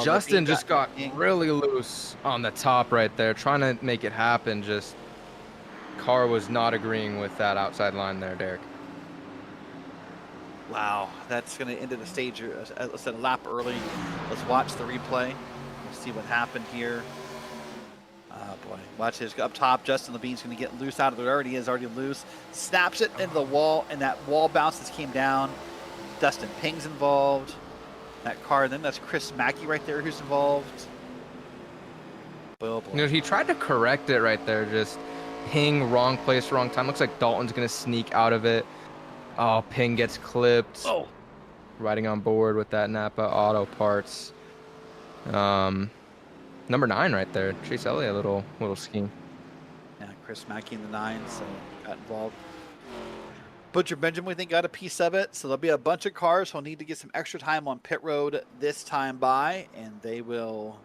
Justin just got really loose on the top right there, trying to make it happen. Just car was not agreeing with that outside line there, Derek. Wow, that's going to end the stage. Let's say a lap early. Let's watch the replay. We'll see what happened here. Oh boy, watch this up top. Justin Levine's going to get loose out of there. Already is already loose. Snaps it into the wall, and that wall bounces came down. Dustin Ping's involved. That car, then that's Chris Mackey right there who's involved. Oh boy. You know, he tried to correct it right there, just Ping, wrong place, wrong time. Looks like Dalton's going to sneak out of it. Oh, Ping gets clipped. Oh. Riding on board with that Napa Auto Parts. Number 9 right there. Chase Elliott, little scheme. Yeah, Chris Mackey in the 9, so got involved. Butcher Benjamin, we think, got a piece of it. So there'll be a bunch of cars who'll need to get some extra time on pit road this time by, and they will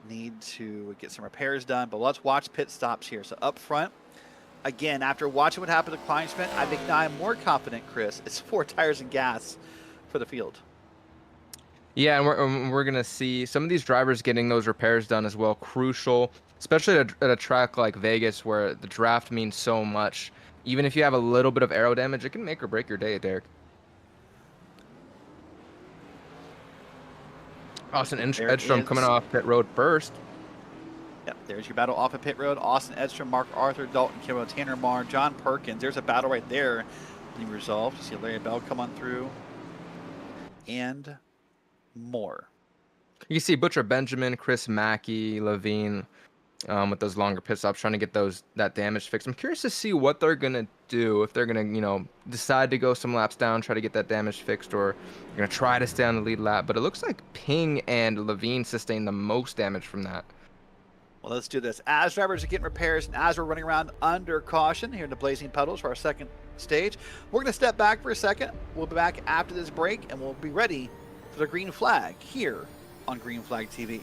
need to get some repairs done. But let's watch pit stops here. So up front, again, after watching what happened to Kleinschmidt, I think now I'm more confident, Chris. It's 4 tires and gas for the field. Yeah, and we're going to see some of these drivers getting those repairs done as well. Crucial, especially at a track like Vegas where the draft means so much. Even if you have a little bit of aero damage, it can make or break your day, Derek. Austin Edstrom coming off pit road first. Yep, there's your battle off of pit road. Austin Edstrom, Mark Arthur, Dalton Kilroy, Tanner Marr, John Perkins. There's a battle right there being resolved. You see Larry Bell come on through. And more. You see Butcher Benjamin, Chris Mackey, Levine with those longer pit stops trying to get that damage fixed. I'm curious to see what they're going to do, if they're going to, decide to go some laps down, try to get that damage fixed, or they're going to try to stay on the lead lap. But it looks like Ping and Levine sustained the most damage from that. Well, let's do this. As drivers are getting repairs and as we're running around under caution here in the Blazing Pedals for our second stage, we're going to step back for a second. We'll be back after this break, and we'll be ready for the green flag here on Green Flag TV.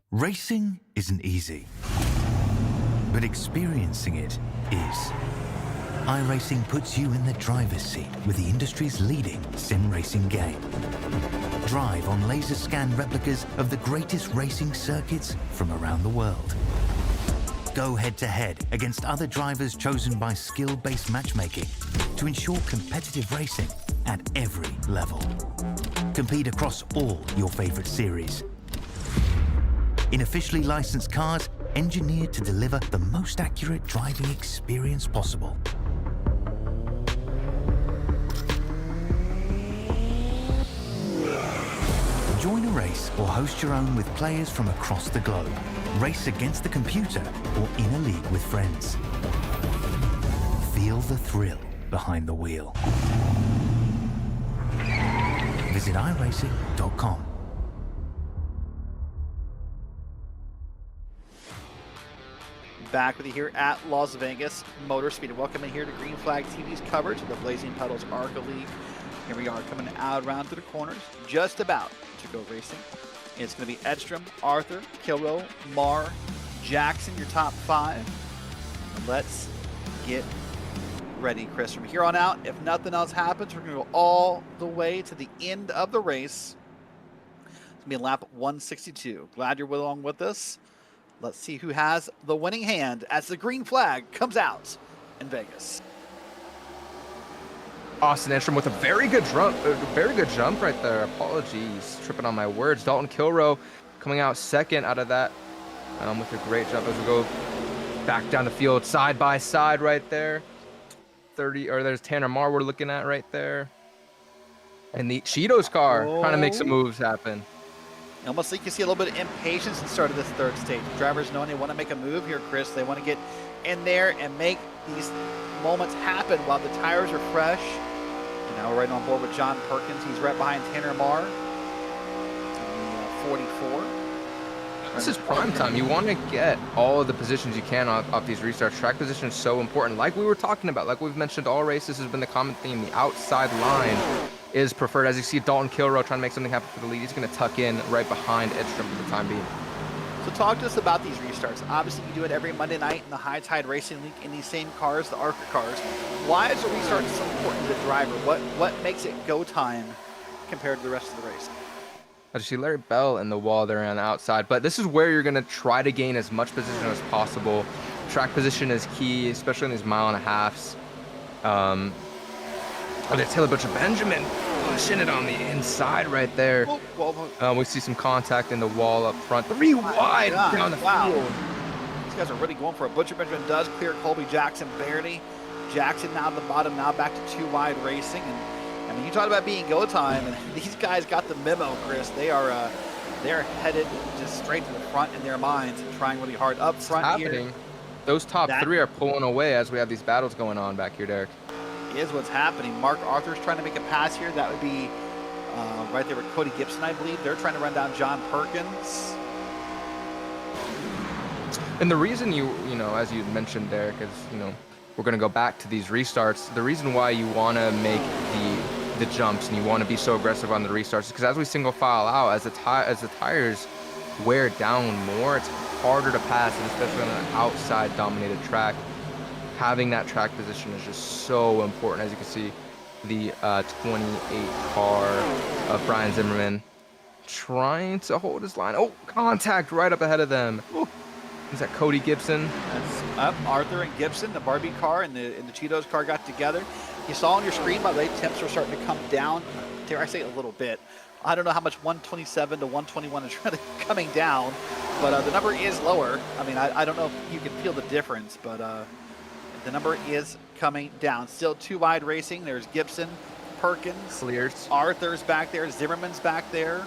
Racing isn't easy, but experiencing it is. iRacing puts you in the driver's seat with the industry's leading sim racing game. Drive on laser scan replicas of the greatest racing circuits from around the world. Go head-to-head against other drivers chosen by skill-based matchmaking to ensure competitive racing at every level. Compete across all your favorite series. In officially licensed cars, engineered to deliver the most accurate driving experience possible. Join a race or host your own with players from across the globe. Race against the computer or in a league with friends. Feel the thrill behind the wheel. Visit iRacing.com. Back with you here at Las Vegas Motor Speed. Welcome in here to Green Flag TV's coverage of the Blazing Pedals ARCA League. Here we are coming out around through the corners, just about to go racing. It's going to be Edstrom, Arthur, Kilroy, Marr, Jackson, your top 5. And let's get ready, Chris. From here on out, if nothing else happens, we're going to go all the way to the end of the race. It's going to be lap 162. Glad you're along with us. Let's see who has the winning hand as the green flag comes out in Vegas. Austin Edstrom with a very good jump right there. Apologies, tripping on my words. Dalton Kilroy coming out second out of that with a great jump as we go back down the field side by side right there. There's Tanner Marr we're looking at right there. And the Cheetos car trying to make some moves happen. Almost like you see a little bit of impatience at the start of this third stage. Drivers knowing they want to make a move here, Chris. They want to get in there and make these moments happen while the tires are fresh. The Now we're right on board with John Perkins. He's right behind Tanner Marr in the 44. This is prime time. You want to get all of the positions you can off these restarts. Track position is so important. Like we were talking about, like we've mentioned all races, has been the common theme. The outside line is preferred. As you see Dalton Kilrow trying to make something happen for the lead. He's going to tuck in right behind Edstrom for the time being. So talk to us about these restarts. Obviously, you do it every Monday night in the High Tide Racing League in these same cars, the ARCA cars. Why is the restart so important to the driver? What makes it go time compared to the rest of the race? As you see Larry Bell in the wall there on the outside, but this is where you're going to try to gain as much position as possible. Track position is key, especially in these mile and a halves. There's Taylor Butcher Benjamin pushing it on the inside right there. We see some contact in the wall up front. 3 wide down the field. These guys are really going for it. Butcher Benjamin does clear Colby Jackson barely. Jackson now at the bottom, now back to 2 wide racing. And I mean, you talk about being go time, and these guys got the memo, Chris. They're headed just straight to the front in their minds and trying really hard up front here. Those top 3 are pulling away as we have these battles going on back here, Derek. Is what's happening. Mark Arthur's trying to make a pass here. That would be right there with Cody Gibson, I believe. They're trying to run down John Perkins. And the reason you know, as you mentioned, Derek, is, we're going to go back to these restarts. The reason why you want to make the jumps and you want to be so aggressive on the restarts is because as we single file out, as the tires wear down more, it's harder to pass, and especially on an outside dominated track. Having that track position is just so important. As you can see, the 28 car of Brian Zimmerman trying to hold his line. Oh, contact right up ahead of them. Ooh. Is that Cody Gibson? That's up. Arthur and Gibson, the Barbie car and the Cheetos car got together. You saw on your screen, by the way, temps are starting to come down. Dare I say a little bit. I don't know how much 127 to 121 is really coming down, but the number is lower. I mean, I don't know if you can feel the difference, but the number is coming down. Still 2 wide racing. There's Gibson, Perkins, Clears. Arthur's back there. Zimmerman's back there.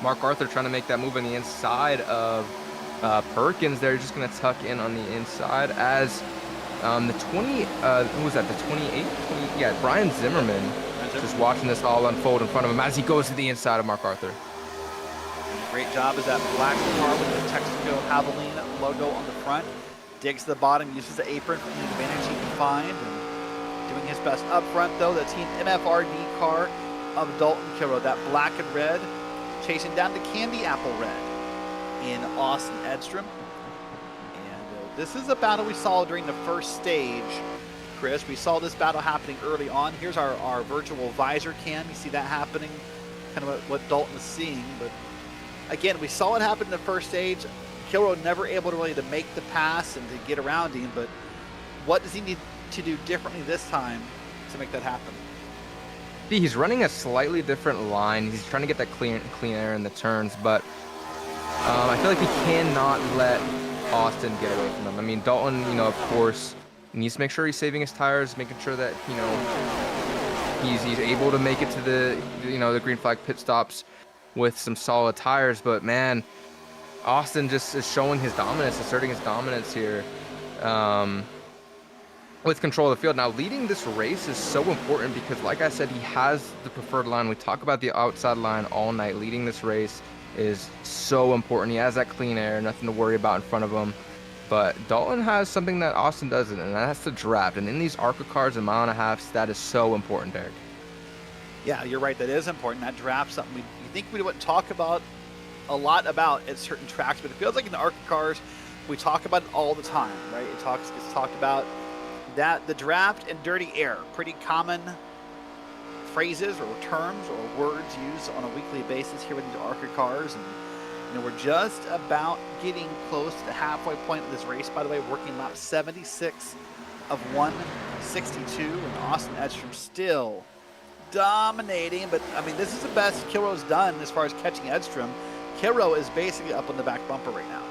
Mark Arthur trying to make that move on the inside of Perkins. They're just going to tuck in on the inside as the 20, who was that, the 28? Yeah, Brian Zimmerman just watching this all unfold in front of him as he goes to the inside of Mark Arthur. Great job is that black car with the Texaco Javelin logo on the front. Digs to the bottom, uses the apron for the advantage he can find. And doing his best up front, though, the Team MFRD car of Dalton Kilrow, that black and red, chasing down the Candy Apple Red in Austin Edstrom. And this is a battle we saw during the first stage, Chris. We saw this battle happening early on. Here's our virtual visor cam. You see that happening, kind of what Dalton is seeing. But again, we saw it happen in the first stage. Kilrow never able to really make the pass and to get around him, but what does he need to do differently this time to make that happen? He's running a slightly different line. He's trying to get that clean air in the turns, but I feel like he cannot let Austin get away from him. I mean, Dalton, of course, needs to make sure he's saving his tires, making sure that, he's able to make it to the, the green flag pit stops with some solid tires. But man, Austin just is showing his dominance, asserting his dominance here with control of the field. Now, leading this race is so important because, like I said, he has the preferred line. We talk about the outside line all night. Leading this race is so important. He has that clean air, nothing to worry about in front of him. But Dalton has something that Austin doesn't, and that's the draft. And in these ARCA cars and mile and a halves, that is so important, Derek. Yeah, you're right. That is important. That draft, something you think we wouldn't talk about a lot about at certain tracks, but it feels like in the ARCA cars, we talk about it all the time, right? It's talked about that the draft and dirty air, pretty common phrases or terms or words used on a weekly basis here with these ARCA cars. And we're just about getting close to the halfway point of this race, by the way, working lap 76 of 162, and Austin Edstrom still dominating. But I mean, this is the best Kilrow's done as far as catching Edstrom. Kilrow is basically up on the back bumper right now.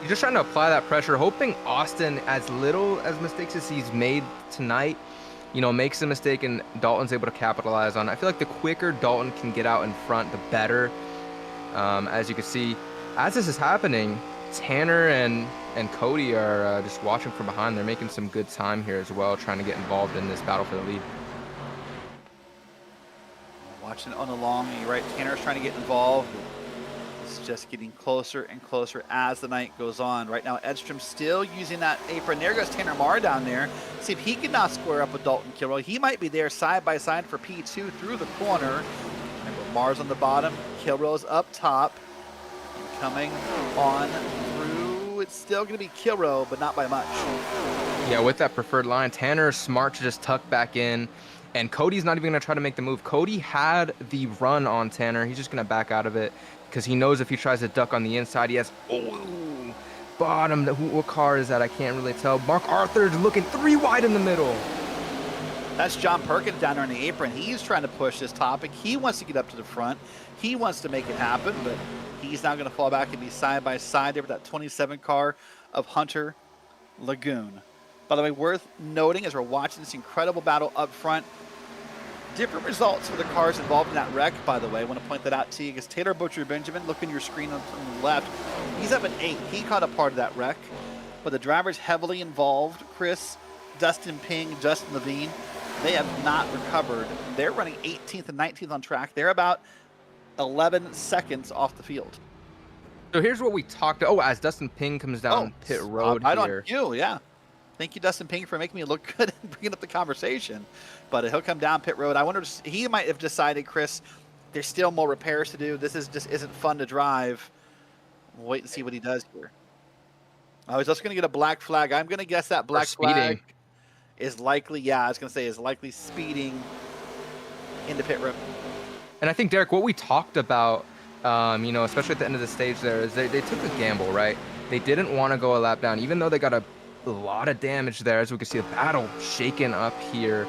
You're just trying to apply that pressure, hoping Austin, as little as mistakes as he's made tonight, makes a mistake and Dalton's able to capitalize on it. I feel like the quicker Dalton can get out in front, the better. As you can see, as this is happening, Tanner and and Cody are just watching from behind. They're making some good time here as well, trying to get involved in this battle for the lead. Watching on the long, you're right, Tanner's trying to get involved. It's just getting closer and closer as the night goes on. Right now, Edstrom still using that apron. There goes Tanner Marr down there. See if he can now square up with Dalton Kilroy. He might be there side by side for P2 through the corner. And Marr's on the bottom, Kilroy's up top. And coming on through, it's still going to be Kilroy, but not by much. Yeah, with that preferred line, Tanner smart to just tuck back in. And Cody's not even going to try to make the move. Cody had the run on Tanner. He's just going to back out of it because he knows if he tries to duck on the inside, he has, bottom. What car is that? I can't really tell. Mark Arthur's looking 3 wide in the middle. That's John Perkins down there on the apron. He's trying to push this topic. He wants to get up to the front. He wants to make it happen, but he's now going to fall back and be side by side there with that 27 car of Hunter Lagoon. By the way, worth noting as we're watching this incredible battle up front, different results for the cars involved in that wreck, by the way. I want to point that out to you because Taylor Butcher Benjamin, look in your screen on the left, he's up at 8. He caught a part of that wreck, but the drivers heavily involved, Chris, Dustin Ping, Justin Levine, they have not recovered. They're running 18th and 19th on track. They're about 11 seconds off the field. So here's what we talked. Oh, as Dustin Ping comes down pit road right here. On you, yeah. Thank you, Dustin Ping, for making me look good and bringing up the conversation. But he'll come down pit road. I wonder, he might have decided, Chris, there's still more repairs to do. This just isn't fun to drive. We'll wait and see what he does here. I was just going to get a black flag. I'm going to guess that black flag is likely, yeah, I was going to say is likely speeding into pit road. And I think, Derek, what we talked about, you know, especially at the end of the stage there, is they took a gamble, right? They didn't want to go a lap down, even though they got a lot of damage there. As we can see, the battle shaken up here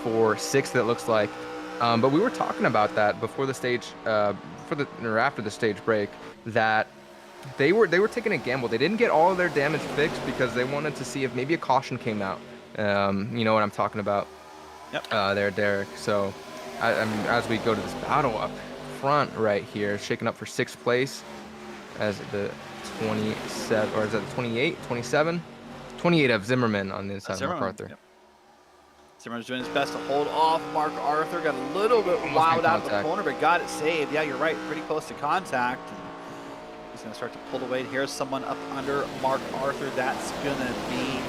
for 6th, it looks like. But we were talking about that before the stage, or after the stage break, that they were taking a gamble. They didn't get all of their damage fixed because they wanted to see if maybe a caution came out. You know what I'm talking about? Yep. There, Derek. So, I mean, as we go to this battle up front right here, shaken up for 6th place as the 27, or is that the 28, 27? 28 of Zimmerman on the inside of Mark Arthur. Yep. Zimmerman's doing his best to hold off Mark Arthur. Got a little bit wild out of the corner, but got it saved. Yeah, you're right. Pretty close to contact. And he's going to start to pull away. Here's someone up under Mark Arthur. That's going to be,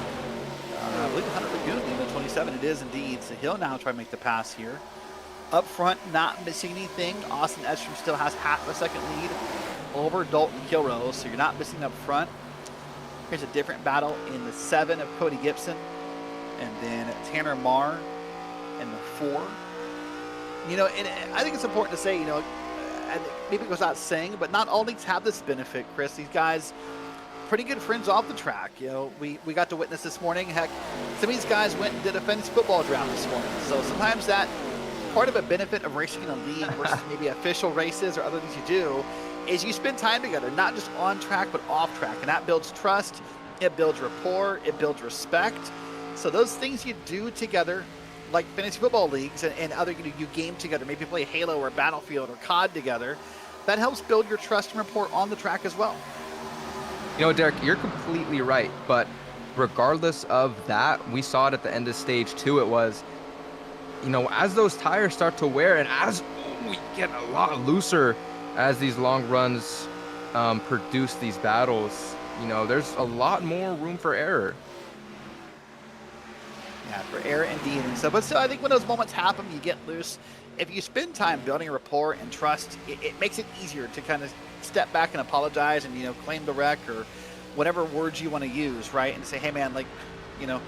I believe, 100 Lagoon in the 27. It is indeed. So he'll now try to make the pass here. Up front, not missing anything. Austin Edstrom still has half a second lead over Dalton Kilroy, so you're not missing up front. Here's a different battle in the 7 of Cody Gibson, and then Tanner Marr in the 4. You know, and I think it's important to say, you know, and maybe it goes without saying, but not all leagues have this benefit, Chris. These guys, pretty good friends off the track. You know, we got to witness this morning. Heck, some of these guys went and did a fantasy football draft this morning. So sometimes that part of a benefit of racing in a league versus maybe official races or other things you do is you spend time together, not just on track, but off track. And that builds trust, it builds rapport, it builds respect. So those things you do together, like fantasy football leagues and other, you game together, maybe play Halo or Battlefield or COD together, that helps build your trust and rapport on the track as well. You know, Derek, you're completely right. But regardless of that, we saw it at the end of stage 2. It was, you know, as those tires start to wear and as we get a lot looser as these long runs produce these battles, you know, there's a lot more room for error. Yeah, for error indeed. And so, but still, I think when those moments happen, you get loose. If you spend time building rapport and trust, it makes it easier to kind of step back and apologize and, you know, claim the wreck or whatever words you want to use, right? And say, hey, man, like, you know,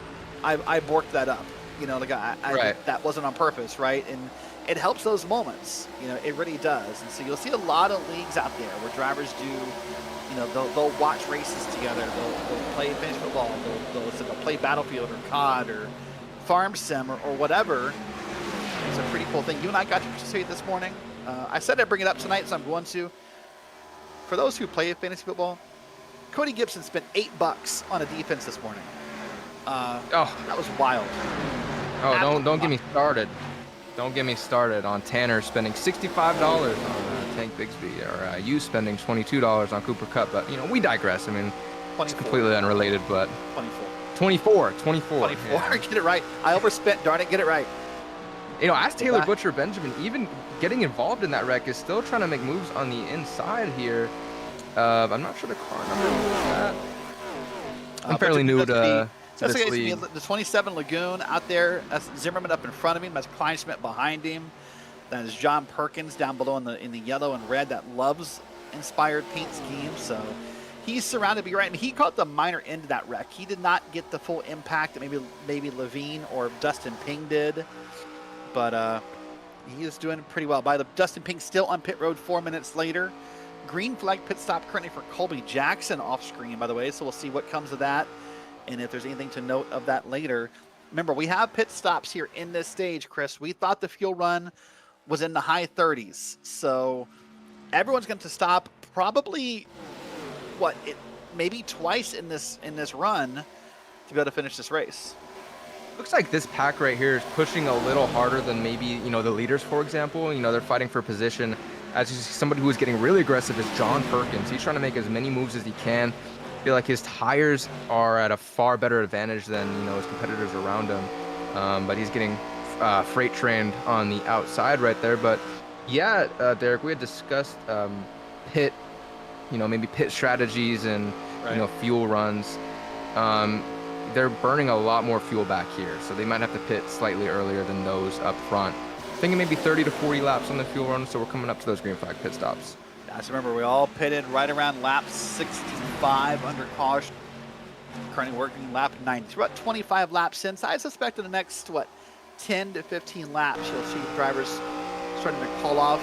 I borked that up. You know, like right. That wasn't on purpose, right? And it helps those moments. You know, it really does. And so you'll see a lot of leagues out there where drivers do, you know, they'll watch races together. They'll play fantasy football. They'll play Battlefield or COD or Farm Sim or whatever. It's a pretty cool thing. You and I got to participate this morning. I said I'd bring it up tonight, so I'm going to. For those who play fantasy football, Cody Gibson spent $8 on a defense this morning. That was wild. Oh, don't get me started. Don't get me started on Tanner spending $65 on Tank Bigsby, or you spending $22 on Cooper Cup. But, you know, we digress. I mean, It's completely unrelated, but 24. 24. Yeah. Get it right. I overspent. Darn it, get it right. You know, as Taylor Butcher Benjamin, even getting involved in that wreck, is still trying to make moves on the inside here. I'm not sure the car number was that. I'm fairly new to this league. The 27 Lagoon out there. That's Zimmerman up in front of him. That's Kleinschmidt behind him. That is John Perkins down below in the yellow and red that loves inspired paint scheme. So he's surrounded to be right, and he caught the minor end of that wreck. He did not get the full impact that maybe Levine or Dustin Ping did, but he is doing pretty well. By the Dustin Ping still on pit road 4 minutes later. Green flag pit stop currently for Colby Jackson off screen, by the way, so we'll see what comes of that and if there's anything to note of that later. Remember, we have pit stops here in this stage, Chris. We thought the fuel run was in the high 30s, so everyone's going to stop probably maybe twice in this run to be able to finish this race. Looks like this pack right here is pushing a little harder than maybe, the leaders, for example. They're fighting for position. As you see, somebody who is getting really aggressive is John Perkins. He's trying to make as many moves as he can. I feel like his tires are at a far better advantage than, his competitors around him. But he's getting freight trained on the outside right there. But yeah, Derek, we had discussed pit, maybe pit strategies and, fuel runs. They're burning a lot more fuel back here, so they might have to pit slightly earlier than those up front. Thinking maybe 30 to 40 laps on the fuel run, so we're coming up to those green flag pit stops. Yeah, so remember, we all pitted right around lap 65 under caution. Currently working lap 90. We're about 25 laps in, so I suspect in the next, 10 to 15 laps, you'll see drivers starting to call off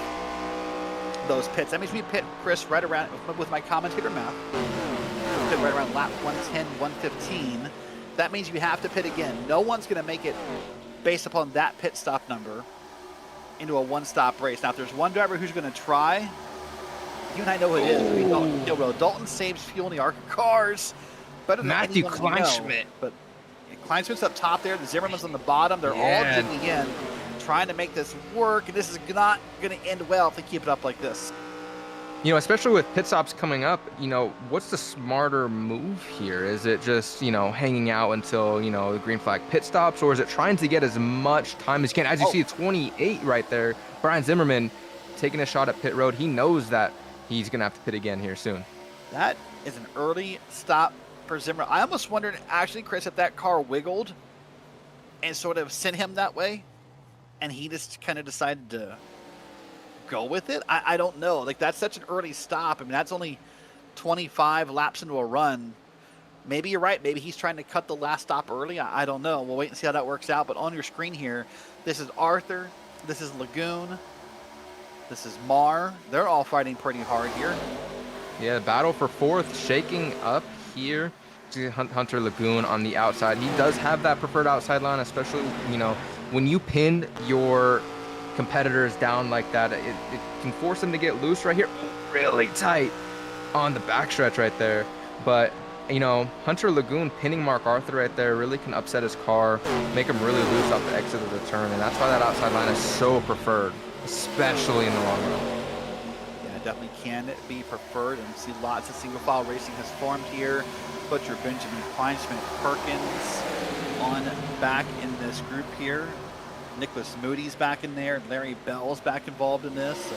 those pits. That means we pit, Chris, right around, with my commentator math, we pit right around lap 110, 115. That means you have to pit again. No one's going to make it based upon that pit stop number into a one-stop race. Now, if there's one driver who's going to try, you and I know who it is. Dalton saves fuel in the ARCA cars better than Matthew anyone Kleinschmidt. But Kleinschmidt's up top there. The Zimmerman's on the bottom. They're all digging in, trying to make this work. And this is not going to end well if they keep it up like this. Especially with pit stops coming up, what's the smarter move here? Is it just, hanging out until, the green flag pit stops, or is it trying to get as much time as you can? As you see, 28 right there. Brian Zimmerman taking a shot at pit road. He knows that he's going to have to pit again here soon. That is an early stop for Zimmerman. I almost wondered, actually, Chris, if that car wiggled and sort of sent him that way, and he just kind of decided to go with it. I don't know. That's such an early stop. I mean, that's only 25 laps into a run. Maybe you're right. Maybe he's trying to cut the last stop early. I don't know. We'll wait and see how that works out. But on your screen here, this is Arthur. This is Lagoon. This is Mar. They're all fighting pretty hard here. Yeah, battle for fourth shaking up here. Hunter Lagoon on the outside. He does have that preferred outside line, especially, when you pin your competitors down like that, it can force them to get loose right here, really tight on the backstretch right there. But Hunter Lagoon pinning Mark Arthur right there really can upset his car, make him really loose off the exit of the turn, and that's why that outside line is so preferred, especially in the long run. Yeah, definitely can be preferred, and see lots of single file racing has formed here. Butcher, Benjamin, Kleinschmidt, Perkins on back in this group here. Nicholas Moody's back in there. Larry Bell's back involved in this. So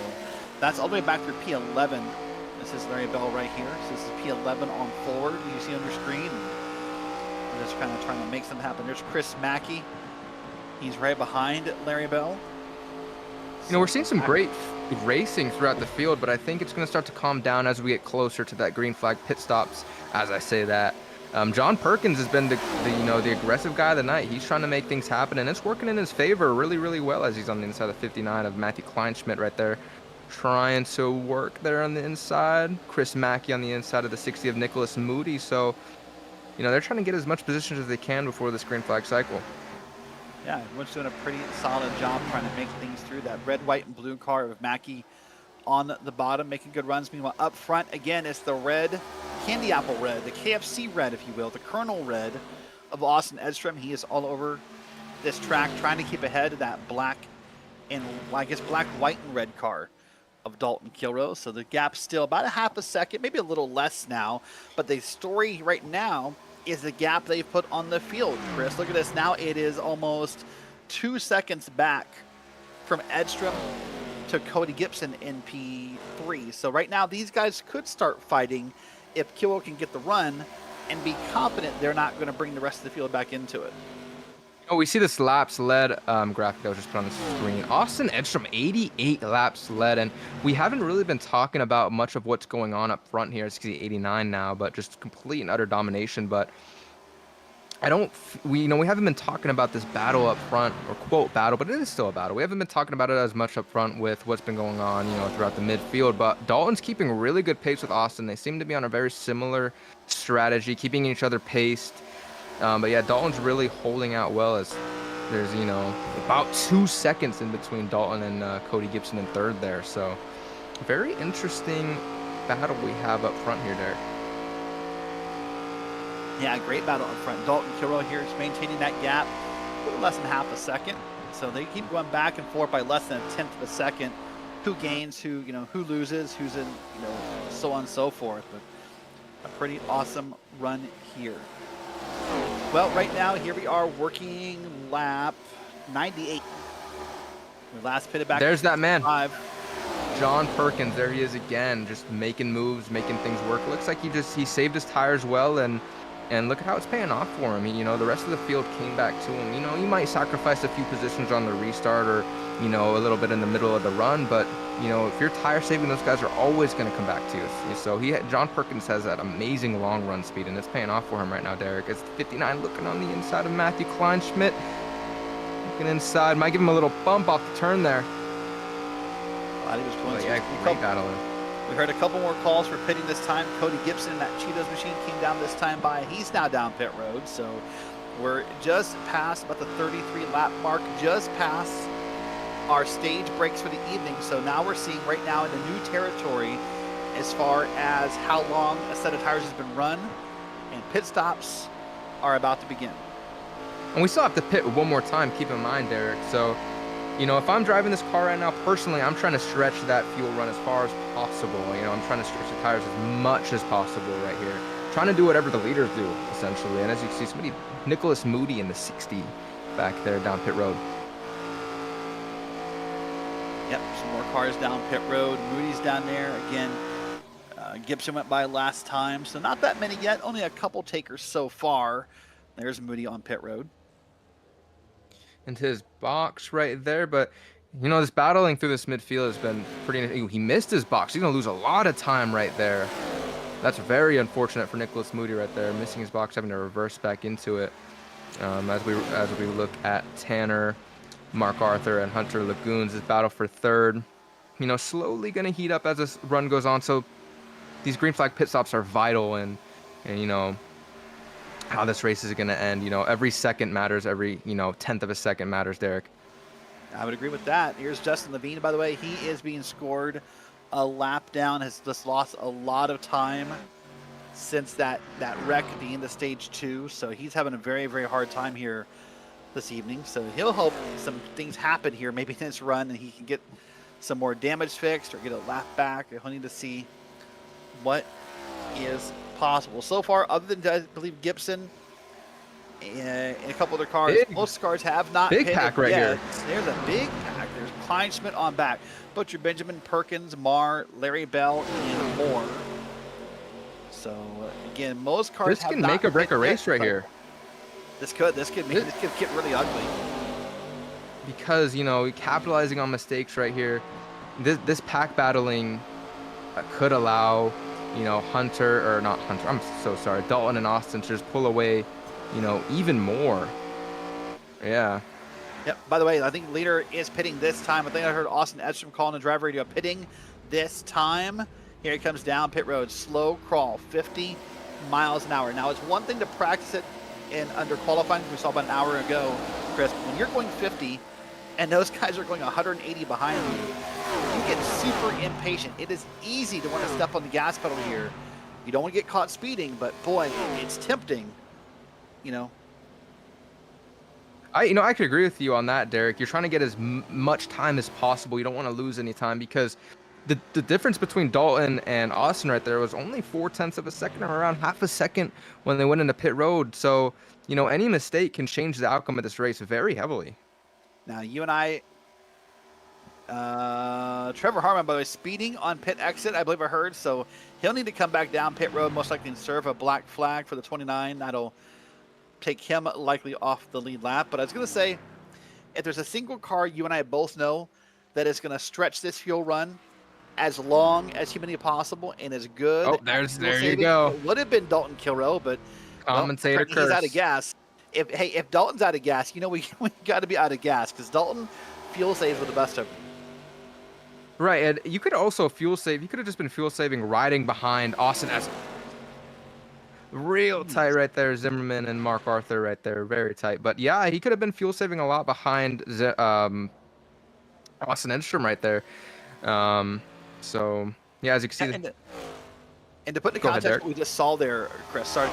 that's all the way back through P11. This is Larry Bell right here. So this is P11 on forward. You see on your screen. We're just kind of trying to make something happen. There's Chris Mackey. He's right behind Larry Bell. We're seeing some great racing throughout the field, but I think it's going to start to calm down as we get closer to that green flag pit stops. As I say that, John Perkins has been the aggressive guy of the night. He's trying to make things happen, and it's working in his favor really, really well as he's on the inside of 59 of Matthew Kleinschmidt right there, trying to work there on the inside. Chris Mackey on the inside of the 60 of Nicholas Moody. So, they're trying to get as much position as they can before this green flag cycle. Yeah, everyone's doing a pretty solid job trying to make things through that red, white, and blue car of Mackey on the bottom, making good runs. Meanwhile, up front, again, it's the red, candy apple red, the KFC red, if you will, the Colonel red of Austin Edstrom. He is all over this track trying to keep ahead of that black and, black, white, and red car of Dalton Kilrow. So the gap's still about a half a second, maybe a little less now. But the story right now is the gap they've put on the field, Chris. Look at this. Now it is almost 2 seconds back from Edstrom to Cody Gibson in P3. So right now these guys could start fighting if Kilrow can get the run and be confident they're not going to bring the rest of the field back into it. Oh, we see this laps led graphic that was just put on the screen. Austin Edstrom, 88 laps led, and we haven't really been talking about much of what's going on up front here. It's 89 now, but just complete and utter domination. But we haven't been talking about this battle up front, or quote battle, but it is still a battle. We haven't been talking about it as much up front with what's been going on, throughout the midfield. But Dalton's keeping really good pace with Austin. They seem to be on a very similar strategy, keeping each other paced. But yeah, Dalton's really holding out well, as there's, about 2 seconds in between Dalton and Cody Gibson in third there. So very interesting battle we have up front here, Derek. Yeah, great battle up front. Dalton Kilrow here is maintaining that gap a little less than half a second. So they keep going back and forth by less than a tenth of a second. Who gains, who loses, who's in, so on and so forth. But a pretty awesome run here. Well, right now, here we are working lap 98. We last pitted back. There's that man. 5. John Perkins, there he is again, just making moves, making things work. Looks like he saved his tires well, and look at how it's paying off for him. The rest of the field came back to him. You might sacrifice a few positions on the restart, or a little bit in the middle of the run, but if you're tire saving, those guys are always going to come back to you. So John Perkins has that amazing long run speed, and it's paying off for him right now, Derek. It's 59 looking on the inside of Matthew Kleinschmidt. Looking inside, might give him a little bump off the turn there. He was going great battling. We heard a couple more calls for pitting this time. Cody Gibson, that Cheetos machine, came down this time by. He's now down pit road, so we're just past about the 33 lap mark, just past our stage breaks for the evening. So now we're seeing right now in the new territory as far as how long a set of tires has been run, and pit stops are about to begin. And we still have to pit one more time, keep in mind, Derek. So, if I'm driving this car right now, personally, I'm trying to stretch that fuel run as far as possible. I'm trying to stretch the tires as much as possible right here. Trying to do whatever the leaders do, essentially. And as you can see, Nicholas Moody in the 60 back there down pit road. Yep, some more cars down pit road. Moody's down there. Again, Gibson went by last time, so not that many yet. Only a couple takers so far. There's Moody on pit road. Into his box right there, but this battling through this midfield has been pretty. He missed his box. He's gonna lose a lot of time right there. That's very unfortunate for Nicholas Moody right there, missing his box, having to reverse back into it. As we look at Tanner, Mark Arthur, and Hunter Lagoons, this battle for third, slowly gonna heat up as this run goes on. So these green flag pit stops are vital, and how this race is going to end. Every second matters. Every, tenth of a second matters, Derek. I would agree with that. Here's Justin Levine, by the way. He is being scored a lap down, has just lost a lot of time since that wreck at the end of stage 2. So he's having a very, very hard time here this evening. So he'll hope some things happen here, maybe in this run, and he can get some more damage fixed or get a lap back. He'll need to see what is possible. So far, other than, I believe, Gibson and a couple other cars, most cars have not big pack right here. There's a big pack. There's Kleinschmidt on back. Butcher Benjamin, Perkins, Marr, Larry Bell, and more. So again, most cars this can make or break a race right here. This could get really ugly. Because capitalizing on mistakes right here, this pack battling could allow Dalton and Austin to just pull away, even more. Yeah. Yep. By the way, I think leader is pitting this time. I think I heard Austin Edstrom calling the driver radio pitting this time. Here he comes down pit road, slow crawl, 50 miles an hour. Now, it's one thing to practice it under qualifying, we saw about an hour ago, Chris. When you're going 50 and those guys are going 180 behind you, you get super impatient. It is easy to want to step on the gas pedal here. You don't want to get caught speeding, but boy, it's tempting, I could agree with you on that, Derek. You're trying to get as much time as possible. You don't want to lose any time because the difference between Dalton and Austin right there was only 0.4 of a second, or around half a second when they went into pit road. So, you know, any mistake can change the outcome of this race very heavily. Now, you and I, Trevor Harmon, by the way, speeding on pit exit, I believe I heard. So he'll need to come back down pit road, most likely, and serve a black flag for the 29. That'll take him likely off the lead lap. But I was going to say, if there's a single car you and I both know that is going to stretch this fuel run as long as humanly possible and as good. Oh, there you go. It would have been Dalton Kilroe, but Commentator curse. He's out of gas. If Dalton's out of gas, you know we got to be out of gas because Dalton fuel saves with the best of them. Right, and you could also fuel save. You could have just been fuel saving riding behind Austin as real tight right there. Zimmerman and Mark Arthur right there, very tight. But yeah, he could have been fuel saving a lot behind Austin Edstrom right there. So yeah, as you can see, and to put in context, what we just saw there, Chris. Sorry,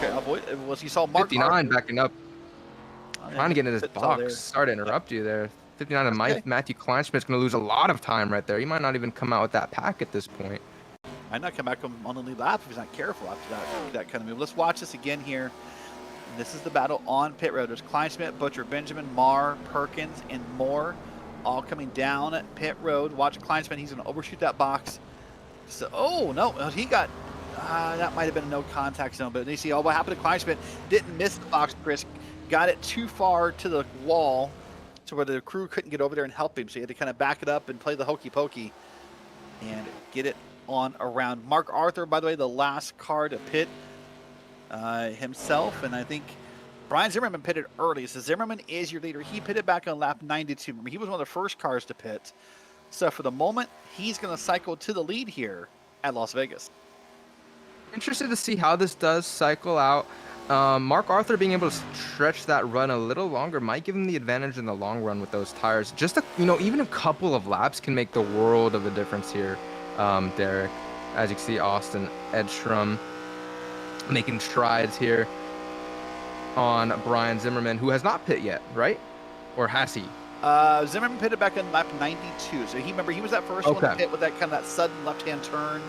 was you saw Mark 59 Arthur backing up, trying to get into this box. Sorry to interrupt you there. 59 and okay. Matthew Kleinschmidt's going to lose a lot of time right there. He might not even come out with that pack at this point. Might not come back on the lead lap if he's not careful after that kind of move. Let's watch this again here. This is the battle on pit road. There's Kleinschmidt, Butcher, Benjamin, Marr, Perkins, and Moore all coming down at pit road. Watch Kleinschmidt. He's going to overshoot that box. So, oh, no. He got, that might have been a no contact zone. But you see, what happened to Kleinschmidt, didn't miss the box, Chris. Got it too far to the wall to where the crew couldn't get over there and help him. So he had to kind of back it up and play the hokey pokey and get it on around. Mark Arthur, by the way, the last car to pit himself. And I think Brian Zimmerman pitted early. So Zimmerman is your leader. He pitted back on lap 92. Remember, he was one of the first cars to pit. So for the moment, he's going to cycle to the lead here at Las Vegas. Interested to see how this does cycle out. Mark Arthur being able to stretch that run a little longer might give him the advantage in the long run with those tires. Just even a couple of laps can make the world of a difference here, Derek. As you can see, Austin Edstrom making strides here on Brian Zimmerman, who has not pit yet, right? Or has he? Zimmerman pitted back on lap 92. So he was that first one to pit with that kind of that sudden left-hand turn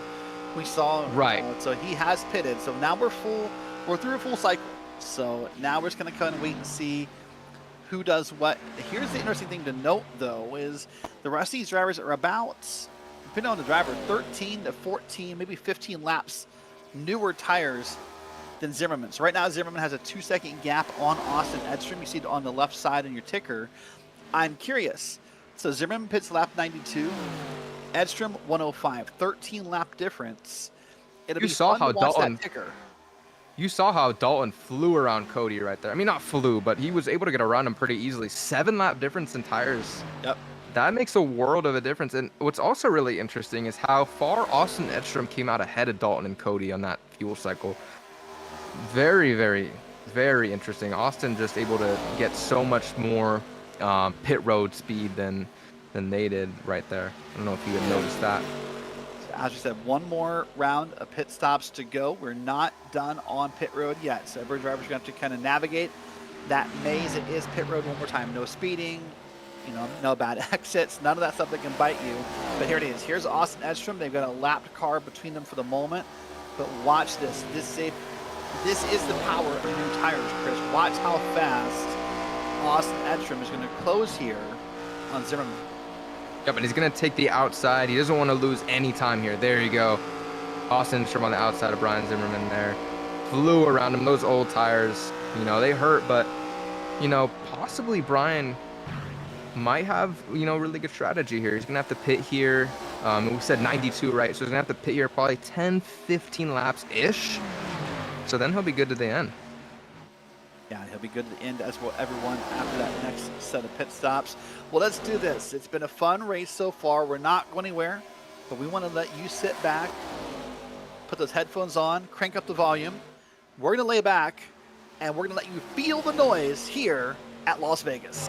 we saw. Right. So he has pitted. So now we're through a full cycle. So now we're just going to kind of wait and see who does what. Here's the interesting thing to note, though, is the rest of these drivers are about, depending on the driver, 13 to 14, maybe 15 laps newer tires than Zimmerman. So right now, Zimmerman has a 2-second gap on Austin Edstrom. You see it on the left side in your ticker. I'm curious. So Zimmerman pits lap 92, Edstrom 105, 13 lap difference. It'll be fun to watch that ticker. You saw how Dalton flew around Cody right there. I mean, not flew, but he was able to get around him pretty easily. 7-lap difference in tires. Yep. That makes a world of a difference. And what's also really interesting is how far Austin Edstrom came out ahead of Dalton and Cody on that fuel cycle. Very, very, very interesting. Austin just able to get so much more pit road speed than they did right there. I don't know if you had noticed that. As we said, one more round of pit stops to go. We're not done on pit road yet. So every driver's going to have to kind of navigate that maze. It is pit road one more time. No speeding, no bad exits, none of that stuff that can bite you. But here it is. Here's Austin Edstrom. They've got a lapped car between them for the moment. But watch this. This is the power of new tires, Chris. Watch how fast Austin Edstrom is going to close here on Zimmerman. Yep, and he's going to take the outside. He doesn't want to lose any time here. There you go. Austin Edstrom on the outside of Brian Zimmerman there. Flew around him. Those old tires, they hurt, but, possibly Brian might have, really good strategy here. He's going to have to pit here. We said 92, right? So he's going to have to pit here probably 10, 15 laps-ish. So then he'll be good to the end. Yeah, he'll be good at the end, as will everyone after that next set of pit stops. Well, let's do this. It's been a fun race so far. We're not going anywhere, but we want to let you sit back, put those headphones on, crank up the volume. We're going to lay back, and we're going to let you feel the noise here at Las Vegas.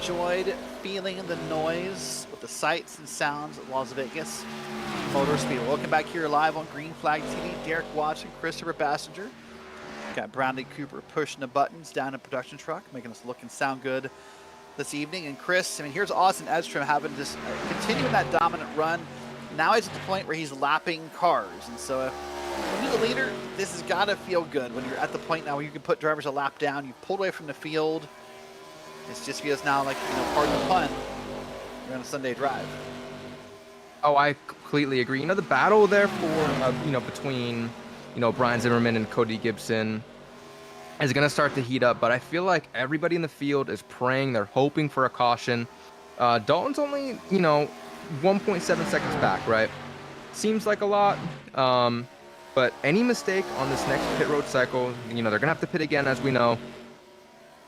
enjoyed feeling the noise with the sights and sounds of Las Vegas Motor Speed. Welcome back here live on Green Flag TV. Derek Watson, Christopher Bassinger. Got Bradley Cooper pushing the buttons down in production truck, making us look and sound good this evening. And Chris, I mean, here's Austin Edstrom having just continuing that dominant run. Now he's at the point where he's lapping cars. And so when you're the leader, this has got to feel good when you're at the point now where you can put drivers a lap down. You've pulled away from the field. It just feels now like, you know, pardon the pun, you're on a Sunday drive. Oh, I completely agree. You know, the battle there for, you know, between, you know, Brian Zimmerman and Cody Gibson is going to start to heat up. But I feel like everybody in the field is praying. They're hoping for a caution. Dalton's only, you know, 1.7 seconds back, right? Seems like a lot. But any mistake on this next pit road cycle, you know, they're going to have to pit again, as we know,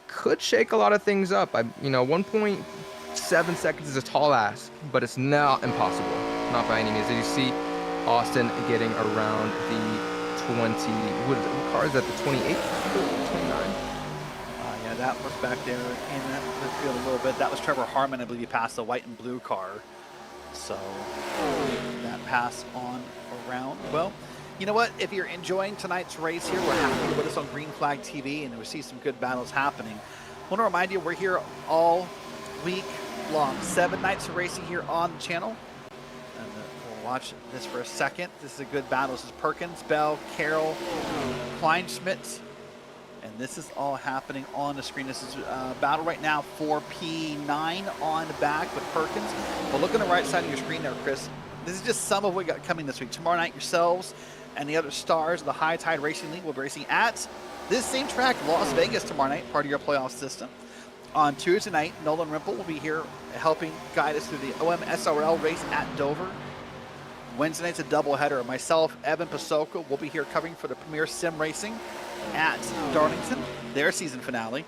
could shake a lot of things up. You know, 1.7 seconds is a tall ask, but it's not impossible. Not by any means. Did you see Austin getting around the 20? What car is that? The 28? 29? Yeah, that was back there in the field a little bit. That was Trevor Harmon, I believe he passed the white and blue car. So that pass on around. Well, you know what? If you're enjoying tonight's race here, we're happy you're with us on Green Flag TV, and we see some good battles happening. I want to remind you, we're here all week long. 7 nights of racing here on the channel. And we'll watch this for a second. This is a good battle. This is Perkins, Bell, Carroll, Kleinschmidt. And this is all happening on the screen. This is battle right now for P9 on the back with Perkins. But look on the right side of your screen there, Chris. This is just some of what we got coming this week. Tomorrow night, yourselves and the other stars of the High Tide Racing League will be racing at this same track, Las Vegas, tomorrow night, part of your playoff system. On Tuesday night, Nolan Rimple will be here helping guide us through the OM SRL race at Dover. Wednesday night's a doubleheader. Myself, Evan Pasoko, will be here covering for the Premier Sim Racing at Darlington, their season finale.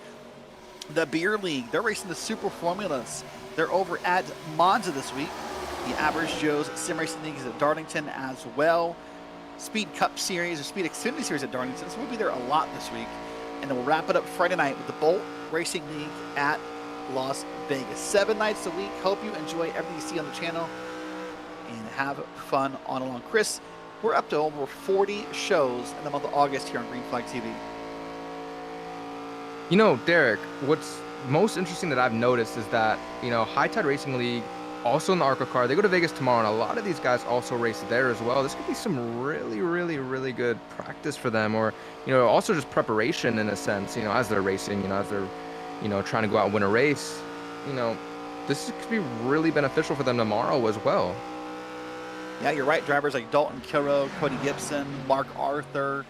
The Beer League, they're racing the Super Formulas. They're over at Monza this week. The Average Joe's Sim Racing League is at Darlington as well. Speed Cup Series or Speed Xfinity Series at Darlington. So we'll be there a lot this week. And then we'll wrap it up Friday night with the Bolt Racing League at Las Vegas. 7 nights a week. Hope you enjoy everything you see on the channel and have fun on along. Chris, we're up to over 40 shows in the month of August here on Green Flag TV. You know, Derek, what's most interesting that I've noticed is that, you know, High Tide Racing League, also in the ARCA car, they go to Vegas tomorrow, and a lot of these guys also race there as well. This could be some really, really, really good practice for them, or, you know, also just preparation in a sense, you know, as they're racing, you know, as they're, you know, trying to go out and win a race. You know, this could be really beneficial for them tomorrow as well. Yeah, you're right. Drivers like Dalton Kilroe, Cody Gibson, Mark Arthur,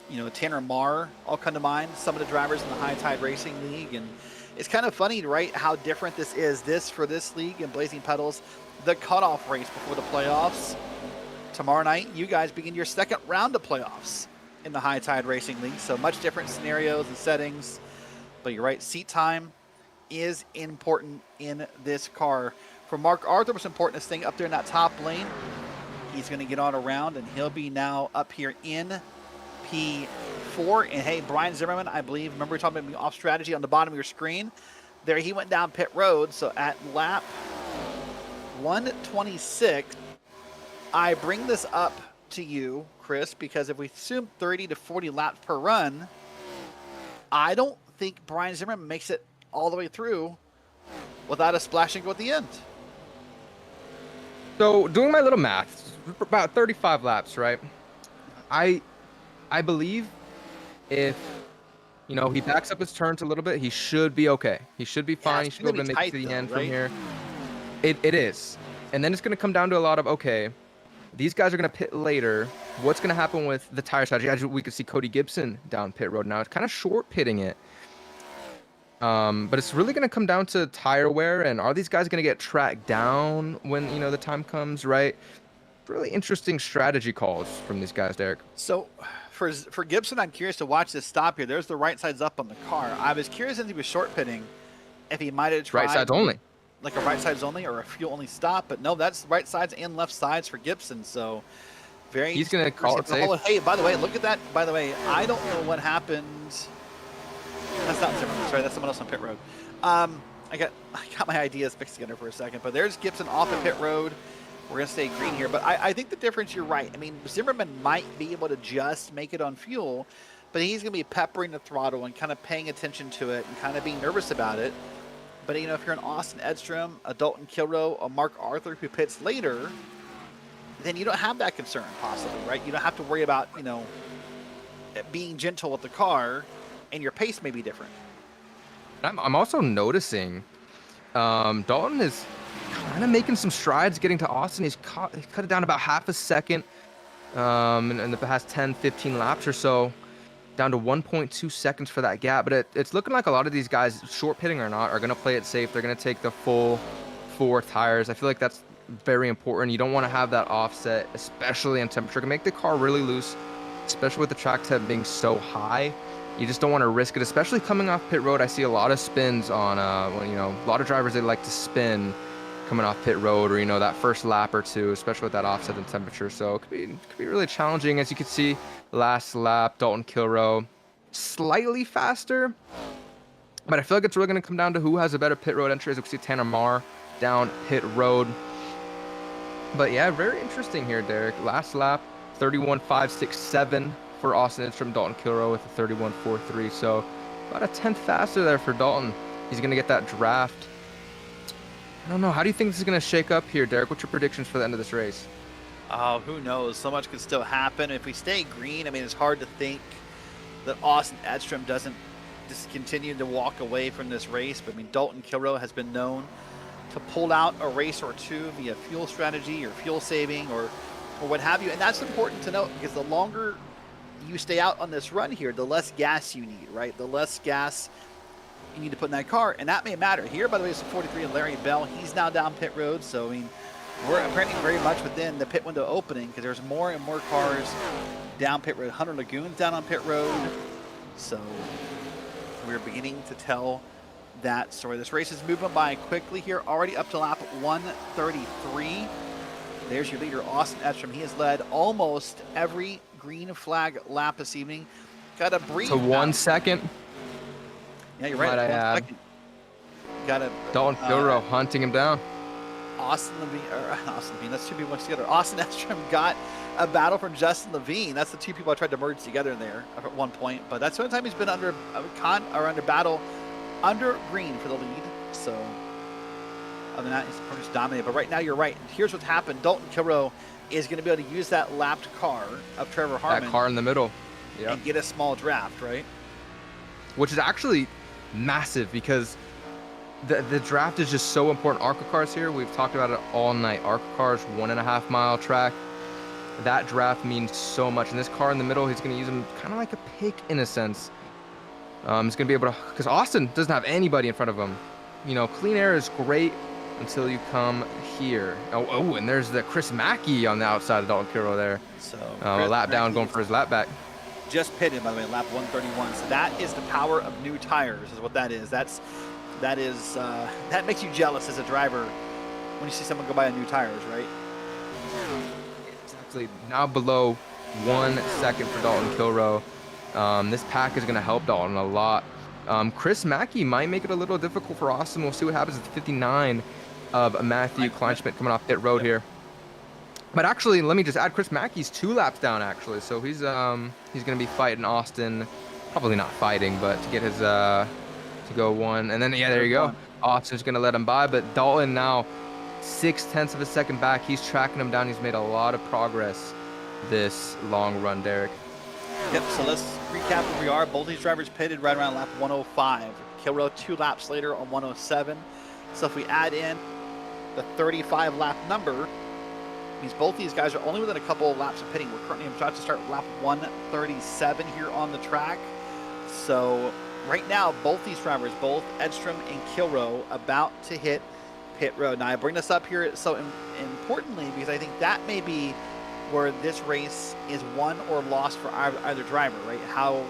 you know, Tanner Marr all come to mind. Some of the drivers in the High Tide Racing League. And it's kind of funny, right, how different this is. This for this league and Blazing Pedals, the cutoff race before the playoffs. Tomorrow night, you guys begin your second round of playoffs in the High Tide Racing League. So much different scenarios and settings. But you're right, seat time is important in this car. For Mark Arthur, what's important is staying up there in that top lane. He's going to get on around, and he'll be now up here in P4. And hey, Brian Zimmerman, I believe, remember we talking about off strategy on the bottom of your screen? There, he went down pit road. So at lap 126, I bring this up to you, Chris, because if we assume 30 to 40 laps per run, I don't think Brian Zimmerman makes it all the way through without a splash and go at the end. So doing my little math, about 35 laps, right? I believe if, you know, he backs up his turns a little bit, he should be okay. He should be fine. He should be able to make it to the end from here. It is. And then it's going to come down to a lot of, okay, these guys are going to pit later. What's going to happen with the tire strategy? As we could see Cody Gibson down pit road now. It's kind of short pitting it. But it's really going to come down to tire wear, and are these guys going to get tracked down when, you know, the time comes, right? Really interesting strategy calls from these guys, Derek. So for Gibson, I'm curious to watch this stop here. There's the right sides up on the car. I was curious if he was short pitting, if he might have tried right sides only, like a right sides only or a fuel only stop. But no, that's right sides and left sides for Gibson. So very. He's going to call it safe. Hey, by the way, look at that. By the way, I don't know what happened. That's not Zimmerman. Sorry, that's someone else on pit road. I got my ideas mixed together for a second, but there's Gibson off the pit road. We're going to stay green here, but I think the difference, you're right. I mean, Zimmerman might be able to just make it on fuel, but he's going to be peppering the throttle and kind of paying attention to it and kind of being nervous about it. But, you know, if you're an Austin Edstrom, a Dalton Kilrow, a Mark Arthur who pits later, then you don't have that concern, possibly, right? You don't have to worry about, you know, being gentle with the car, and your pace may be different. I'm also noticing Dalton is kind of making some strides getting to Austin. He's cut it down about half a second in the past 10, 15 laps or so, down to 1.2 seconds for that gap. But it's looking like a lot of these guys, short pitting or not, are going to play it safe. They're going to take the full 4 tires. I feel like that's very important. You don't want to have that offset, especially in temperature. It can make the car really loose, especially with the track temp being so high. You just don't want to risk it, especially coming off pit road. I see a lot of spins on, when, you know, a lot of drivers, they like to spin coming off pit road, or, you know, that first lap or two, especially with that offset in temperature. So it could be really challenging. As you can see, last lap, Dalton Kilrow slightly faster, but I feel like it's really going to come down to who has a better pit road entry. As you can see, Tanner Marr down pit road. But yeah, very interesting here, Derek. Last lap, 31.567 for Austin Edstrom, Dalton Kilrow with a 31.43. So about a tenth faster there for Dalton. He's going to get that draft. I don't know. How do you think this is going to shake up here, Derek? What's your predictions for the end of this race? Oh, who knows? So much could still happen. If we stay green, I mean, it's hard to think that Austin Edstrom doesn't just continue to walk away from this race. But I mean, Dalton Kilrow has been known to pull out a race or two via fuel strategy or fuel saving or what have you. And that's important to note, because the longer you stay out on this run here, the less gas you need, right? The less gas you need to put in that car, and that may matter. Here, by the way, is the 43 and Larry Bell. He's now down pit road, so I mean, we're apparently very much within the pit window opening, because there's more and more cars down pit road. Hunter Lagoon's down on pit road, so we're beginning to tell that story. This race is moving by quickly here, already up to lap 133. There's your leader, Austin Edstrom. He has led almost every green flag lap this evening. Got to breathe. So 1 second. Yeah, you're right. 1 second. Got to. Dalton Kilrow hunting him down. Austin Levine. That's two people mixed together. Austin Edstrom got a battle from Justin Levine. That's the two people I tried to merge together in there at one point. But that's the only time he's been under under battle under green for the lead. So other than that, he's pretty much dominated. But right now, you're right. Here's what's happened. Dalton Kilrow is going to be able to use that lapped car of Trevor Harmon. That car in the middle. Yeah. And get a small draft, right? Which is actually massive, because the draft is just so important. ARCA cars here, we've talked about it all night. ARCA cars, 1.5 mile track. That draft means so much. And this car in the middle, he's going to use him kind of like a pick in a sense. He's going to be able to, because Austin doesn't have anybody in front of him. You know, clean air is great until you come here. Oh, and there's the Chris Mackey on the outside of Dalton Kilrow there. So lap down, going for his lap back. Just pitted, by the way, lap 131. So that is the power of new tires, is what that is. That makes you jealous as a driver when you see someone go buy new tires, right? Exactly. Now below 1 second for Dalton Kilrow. This pack is going to help Dalton a lot. Chris Mackey might make it a little difficult for Austin. We'll see what happens at the 59 of Matthew Kleinschmidt coming off pit road here. But actually, let me just add, Chris Mackey's 2 laps down, actually. So he's going to be fighting Austin. Probably not fighting, but to get his to go 1. And then, yeah, there you go. Austin's going to let him by. But Dalton now 0.6 of a second back. He's tracking him down. He's made a lot of progress this long run, Derek. Yep, so let's recap where we are. Both these drivers pitted right around lap 105. Kilrow 2 laps later on 107. So if we add in the 35 lap number, means both these guys are only within a couple of laps of pitting. We're currently about to start lap 137 here on the track. So right now, both these drivers, both Edstrom and Kilrow, about to hit pit road. Now I bring this up here so importantly because I think that may be where this race is won or lost for either driver, right? How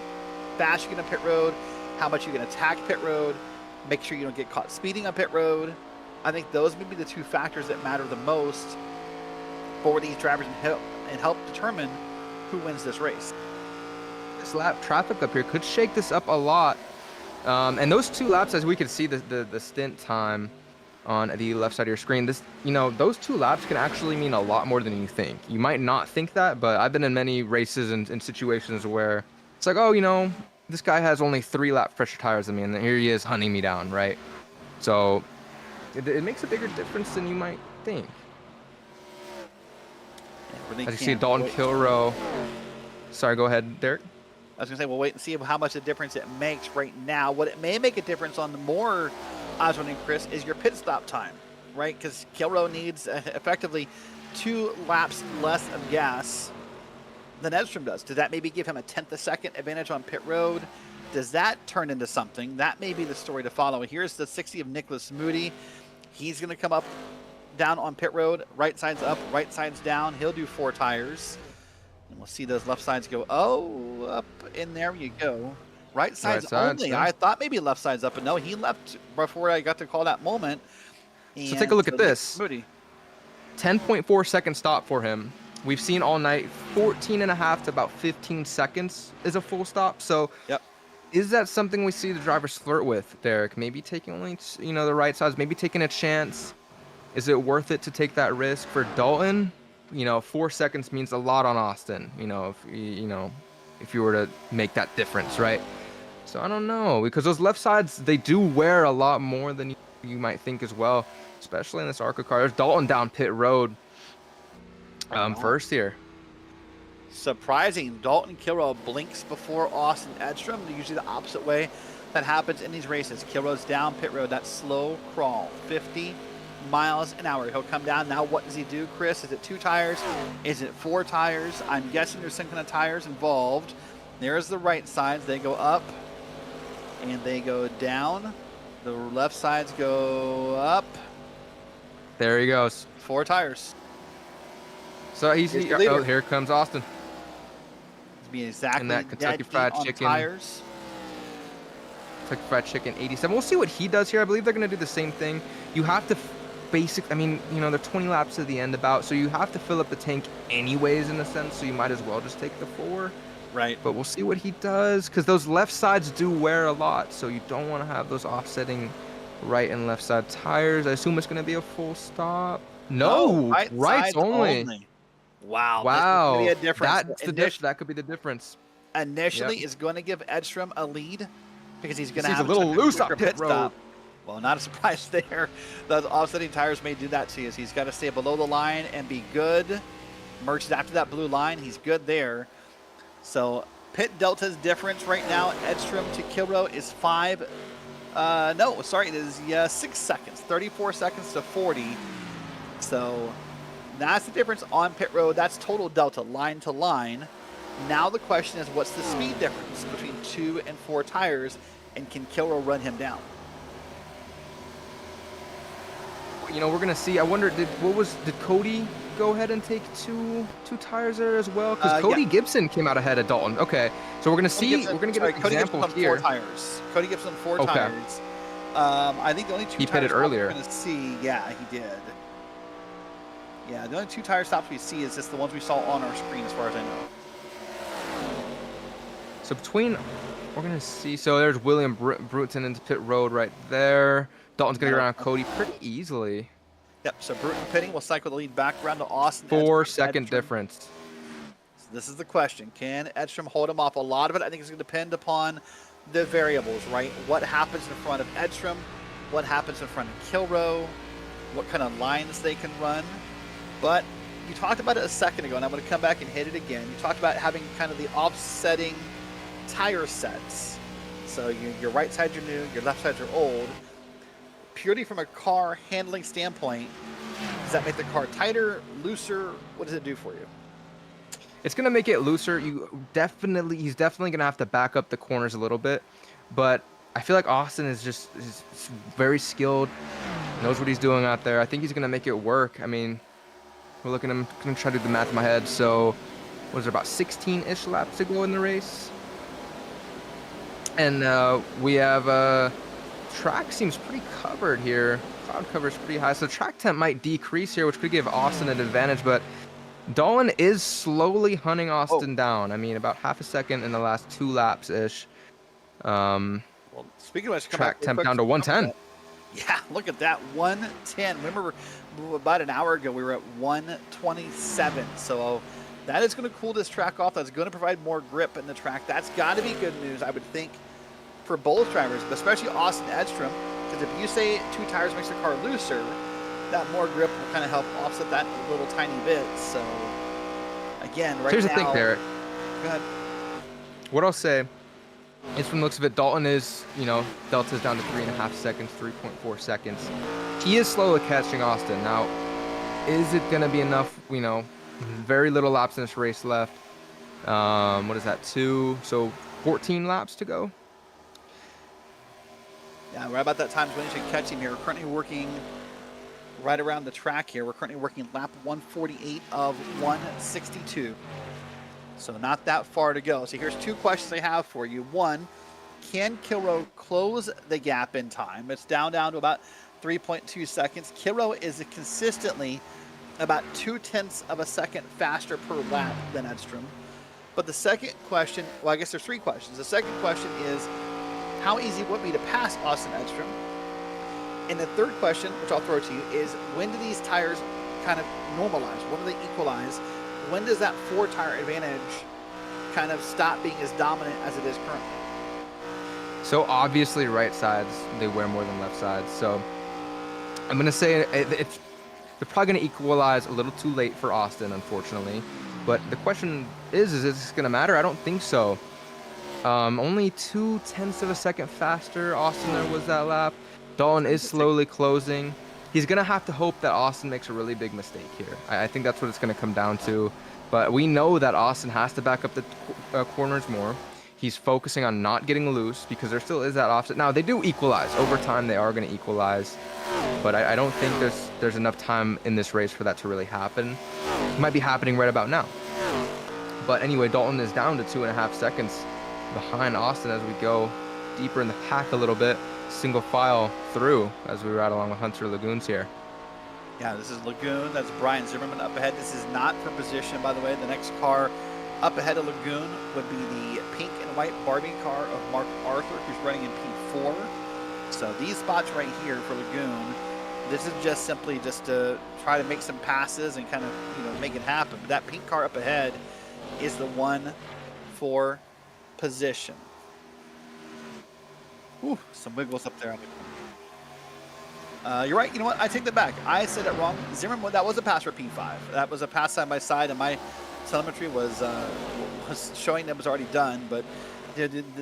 fast you get on pit road, how much you can attack pit road, make sure you don't get caught speeding on pit road. I think those may be the 2 factors that matter the most for these drivers and help determine who wins this race. This lap traffic up here could shake this up a lot. And those 2 laps, as we can see the stint time on the left side of your screen, those 2 laps can actually mean a lot more than you think. You might not think that, but I've been in many races and in situations where it's like, oh, this guy has only 3 lap fresher tires than me, and then here he is hunting me down, right? So it makes a bigger difference than you might think. As you see Dalton Kilrow. Sorry, go ahead, Derek. I was going to say, we'll wait and see how much a difference it makes right now. What it may make a difference on the more Oswald and Chris is your pit stop time, right? Because Kilrow needs effectively 2 laps less of gas than Edstrom does. Does that maybe give him a 1/10 of a second advantage on pit road? Does that turn into something? That may be the story to follow. Here's the 60 of Nicholas Moody. He's going to come up down on pit road, right side's up, right side's down. He'll do 4 tires. And we'll see those left sides go, up in there you go. Right side's only. I thought maybe left side's up, but no, he left before I got to call that moment. And so take a look at this. Moody. 10.4 second stop for him. We've seen all night 14.5 to about 15 seconds is a full stop. So yep. Is that something we see the drivers flirt with, Derek? Maybe taking only, the right sides, maybe taking a chance. Is it worth it to take that risk for Dalton? 4 seconds means a lot on Austin, if you were to make that difference, right? So I don't know, because those left sides, they do wear a lot more than you might think as well, especially in this ARCA car. There's Dalton down pit road first here. Surprising. Dalton Kilrow blinks before Austin Edstrom. Usually the opposite way that happens in these races. Kilrow's down pit road, that slow crawl, 50 miles an hour. He'll come down. Now what does he do, Chris? Is it 2 tires? Is it 4 tires? I'm guessing there's some kind of tires involved. There's the right sides. They go up and they go down. The left sides go up. There he goes. 4 tires. So here comes Austin. To be exactly and that Kentucky Fried Chicken tires. Kentucky Fried Chicken 87. We'll see what he does here. I believe they're going to do the same thing. You have to they're 20 laps to the end about, so you have to fill up the tank anyways in a sense, so you might as well just take the 4. Right. But we'll see what he does, because those left sides do wear a lot, so you don't want to have those offsetting right and left side tires. I assume it's going to be a full stop. No, right only. Wow. Wow. Be a difference. That could be the difference. Initially, is going to give Edstrom a lead because he's going to have a little loose up pit road. Stop. Well, not a surprise there. The offsetting tires may do that to you. He's got to stay below the line and be good. Merges after that blue line. He's good there. So pit delta's difference right now. Edstrom to Kilrow is 6 seconds. 34 seconds to 40. So that's the difference on pit road. That's total delta, line to line. Now the question is, what's the speed difference between 2 and 4 tires, and can Kilrow run him down? We're going to see. I wonder, did Cody go ahead and take two tires there as well? Because Cody Gibson came out ahead of Dalton. Okay, so we're going to see. We're going to get an example here. 4 tires. Cody Gibson 4 tires. I think the only 2 he tires pitted earlier. We're going to see. Yeah, he did. Yeah, the only 2 tire stops we see is just the ones we saw on our screen, as far as I know. So we're going to see. So there's William Bruton into pit road right there. Dalton's going to get around Cody pretty easily. Yep, so Bruton pitting will cycle the lead back around to Austin. 4-second difference. So this is the question. Can Edstrom hold him off? A lot of it, I think, is going to depend upon the variables, right? What happens in front of Edstrom? What happens in front of Kilrow? What kind of lines they can run? But you talked about it a second ago, and I'm going to come back and hit it again. You talked about having kind of the offsetting tire sets. So your right sides are new, your left sides are old. Purely from a car handling standpoint, does that make the car tighter, looser? What does it do for you? It's going to make it looser. He's definitely going to have to back up the corners a little bit. But I feel like Austin is very skilled, knows what he's doing out there. I think he's going to make it work. I mean, we're looking at him, going to try to do the math in my head. So, what is there, about 16-ish laps to go in the race? And we have track seems pretty covered here. Cloud cover is pretty high, so track temp might decrease here, which could give Austin an advantage. But Dolan is slowly hunting Austin down. I mean, about half a second in the last 2 laps ish. Well, Well, speaking of which, come Track back real temp quick down to from 110. Yeah, look at that, 110. Remember, about an hour ago, we were at 127. So that is going to cool this track off. That's going to provide more grip in the track. That's got to be good news, I would think, for both drivers, but especially Austin Edstrom, because if you say 2 tires makes the car looser, that more grip will kind of help offset that a little tiny bit. So again, right Here's now, the thing, Derek. Go ahead. What I'll say is, from the looks of it, Dalton is, Delta's down to 3.5 seconds, 3.4 seconds. He is slowly catching Austin. Now, is it going to be enough? Very little laps in this race left. What is that, 2? So 14 laps to go. Yeah, right about that time when you should catch him here. We're currently working right around the track here. We're currently working lap 148 of 162. So not that far to go. So here's 2 questions I have for you. 1, can Kilroe close the gap in time? It's down to about 3.2 seconds. Kilroe is consistently about 0.2 of a second faster per lap than Edstrom. But the second question, well, I guess there's 3 questions. The second question is, how easy would it be to pass Austin Edstrom? And the third question, which I'll throw to you, is when do these tires kind of normalize? When do they equalize? When does that 4-tire advantage kind of stop being as dominant as it is currently? So obviously right sides, they wear more than left sides. So I'm going to say they're probably going to equalize a little too late for Austin, unfortunately. But the question is this going to matter? I don't think so. Only 0.2 of a second faster Austin there was that lap. Dalton is slowly closing. He's going to have to hope that Austin makes a really big mistake here. I think that's what it's going to come down to. But we know that Austin has to back up the corners more. He's focusing on not getting loose because there still is that offset. Now, they do equalize. Over time, they are going to equalize. But I don't think there's enough time in this race for that to really happen. It might be happening right about now. But anyway, Dalton is down to 2.5 seconds behind Austin as we go deeper in the pack a little bit. Single file through as we ride along with Hunter Lagoons here. Yeah, this is Lagoon. That's Brian Zimmerman up ahead. This is not for position, by the way. The next car up ahead of Lagoon would be the pink and white Barbie car of Mark Arthur, who's running in P4. So these spots right here for Lagoon, this is just simply just to try to make some passes and kind of, make it happen. But that pink car up ahead is the one for position. Ooh, some wiggles up there on the corner. You're right. You know what? I take that back. I said it wrong. Zimmerman, that was a pass for P5. That was a pass side by side, and my telemetry was showing that it was already done. But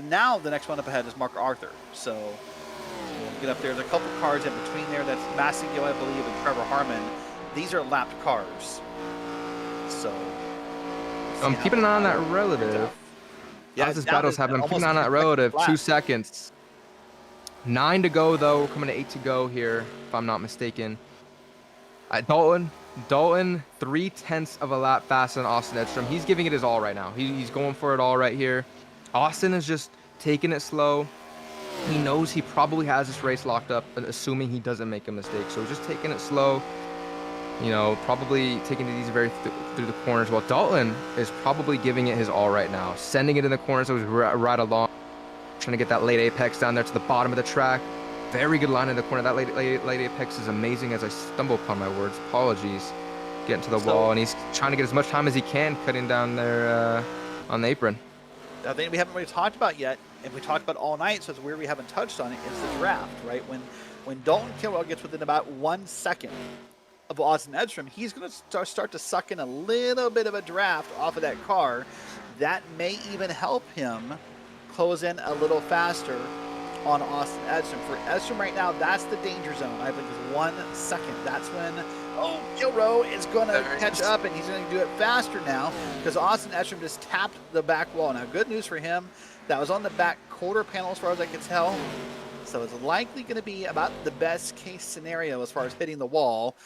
now the next one up ahead is Mark Arthur. So we'll get up there. There's a couple cars in between there. That's Massigil, I believe, and Trevor Harmon. These are lapped cars. So I'm keeping an eye on that relative. Yeah, as this battle's happening, I'm keeping an eye on that relative. 2 seconds. 9 to go, though. We're coming to 8 to go here, if I'm not mistaken. Dalton, 0.3 of a lap faster than Austin Edstrom. He's giving it his all right now. He's going for it all right here. Austin is just taking it slow. He knows he probably has this race locked up, assuming he doesn't make a mistake. So just taking it slow, probably taking it easy through the corners. While Dalton is probably giving it his all right now, sending it in the corners so he's right along. Trying to get that late apex down there to the bottom of the track. Very good line in the corner. That late apex is amazing as I stumble upon my words. Apologies. Getting to the wall, and he's trying to get as much time as he can cutting down there on the apron. The thing we haven't really talked about yet, and we talked about all night, so it's weird we haven't touched on it, is the draft, right? When Dalton Kilroe gets within about 1 second of Austin Edstrom, he's going to start to suck in a little bit of a draft off of that car. That may even help him close in a little faster on Austin Edstrom. For Edstrom right now, that's the danger zone. I believe is 1 second. That's when Kilroe is going to catch up, and he's going to do it faster now because Austin Edstrom just tapped the back wall. Now, good news for him. That was on the back quarter panel as far as I can tell. So it's likely going to be about the best case scenario as far as hitting the wall.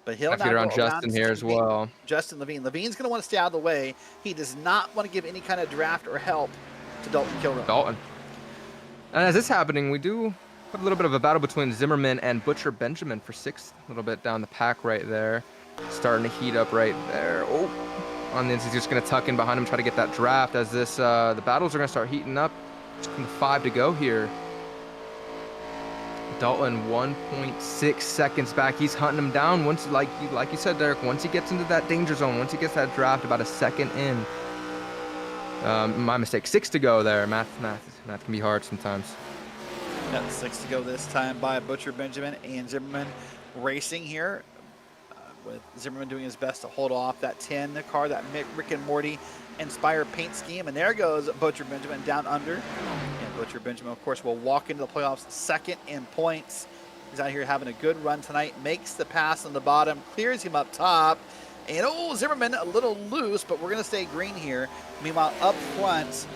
But he'll now go around Justin here as well. Justin Levine. Levine's going to want to stay out of the way. He does not want to give any kind of draft or help to Dalton Kilroe. Dalton. And as this happening, we do put a little bit of a battle between Zimmerman and Butcher Benjamin for 6th. A little bit down the pack right there. Starting to heat up right there. He's just going to tuck in behind him, try to get that draft as this the battles are going to start heating up. Just 5 to go here. Dalton 1.6 seconds back. He's hunting him down once, like you said, Derek. Once he gets into that danger zone, once he gets that draft, about a second in. My mistake. 6 to go there. Math can be hard sometimes. Yep, 6 to go this time by Butcher Benjamin and Zimmerman racing here. With Zimmerman doing his best to hold off that 10 car, that Rick and Morty inspired paint scheme. And there goes Butcher Benjamin down under. And Butcher Benjamin, of course, will walk into the playoffs second in points. He's out here having a good run tonight. Makes the pass on the bottom, clears him up top. And oh, Zimmerman a little loose, but we're going to stay green here. Meanwhile, up front,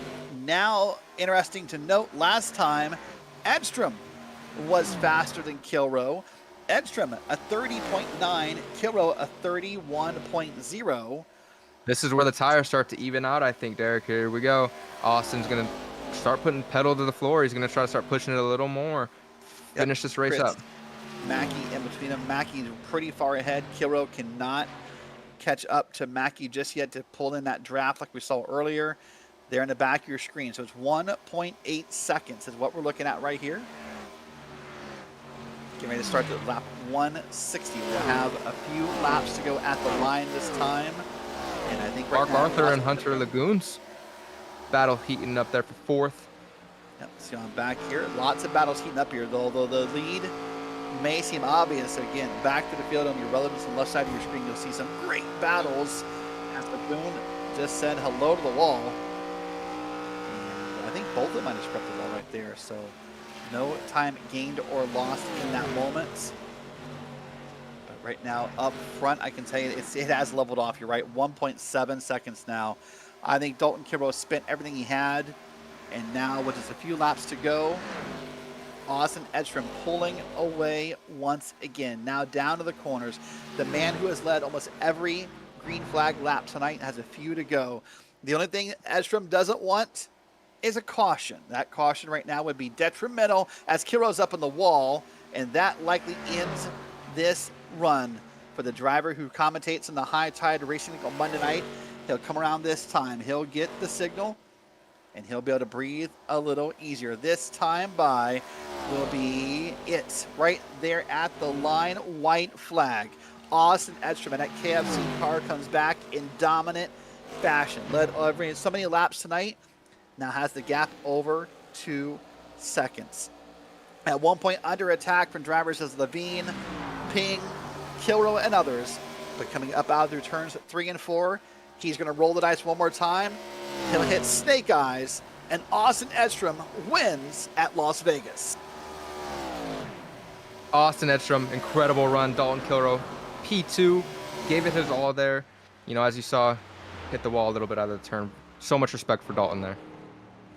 now interesting to note, last time, Edstrom was faster than Kilrow. Edstrom a 30.9, Kilrow a 31.0. This is where the tires start to even out, I think, Derek. Here we go. Austin's going to start putting pedal to the floor. He's going to try to start pushing it a little more. Finish this race up. Mackey in between them. Mackey's pretty far ahead. Kilrow cannot catch up to Mackey just yet to pull in that draft like we saw earlier. There in the back of your screen. So it's 1.8 seconds is what we're looking at right here. Getting ready to start the lap 160. We'll have a few laps to go at the line this time. And I think Mark Arthur and Hunter Lagoons battle heating up there for fourth. Yep, see on back here. Lots of battles heating up here, although the lead may seem obvious. Again, back to the field on your relatives on the left side of your screen, you'll see some great battles as Lagoon just said hello to the wall. And I think both of them might have scrubbed the wall right there. So no time gained or lost in that moment. But right now up front, I can tell you it has leveled off. You're right, 1.7 seconds now. I think Dalton Kilrow spent everything he had. And now with just a few laps to go, Austin Edstrom pulling away once again. Now down to the corners. The man who has led almost every green flag lap tonight has a few to go. The only thing Edstrom doesn't want is a caution. That caution right now would be detrimental as Kilrow's up on the wall, and that likely ends this run for the driver who commentates on the High Tide Racing League on Monday night. He'll come around this time. He'll get the signal, and he'll be able to breathe a little easier. This time by will be it right there at the line, white flag. Austin Edstrom and that KFC car comes back in dominant fashion. Led over so many laps tonight, now has the gap over 2 seconds. At one point under attack from drivers as Levine, Ping, Kilrow, and others. But coming up out of their turns 3 and 4, he's going to roll the dice one more time. He'll hit Snake Eyes, and Austin Edstrom wins at Las Vegas. Austin Edstrom, incredible run. Dalton Kilrow, P2, gave it his all there. You know, as you saw, hit the wall a little bit out of the turn. So much respect for Dalton there.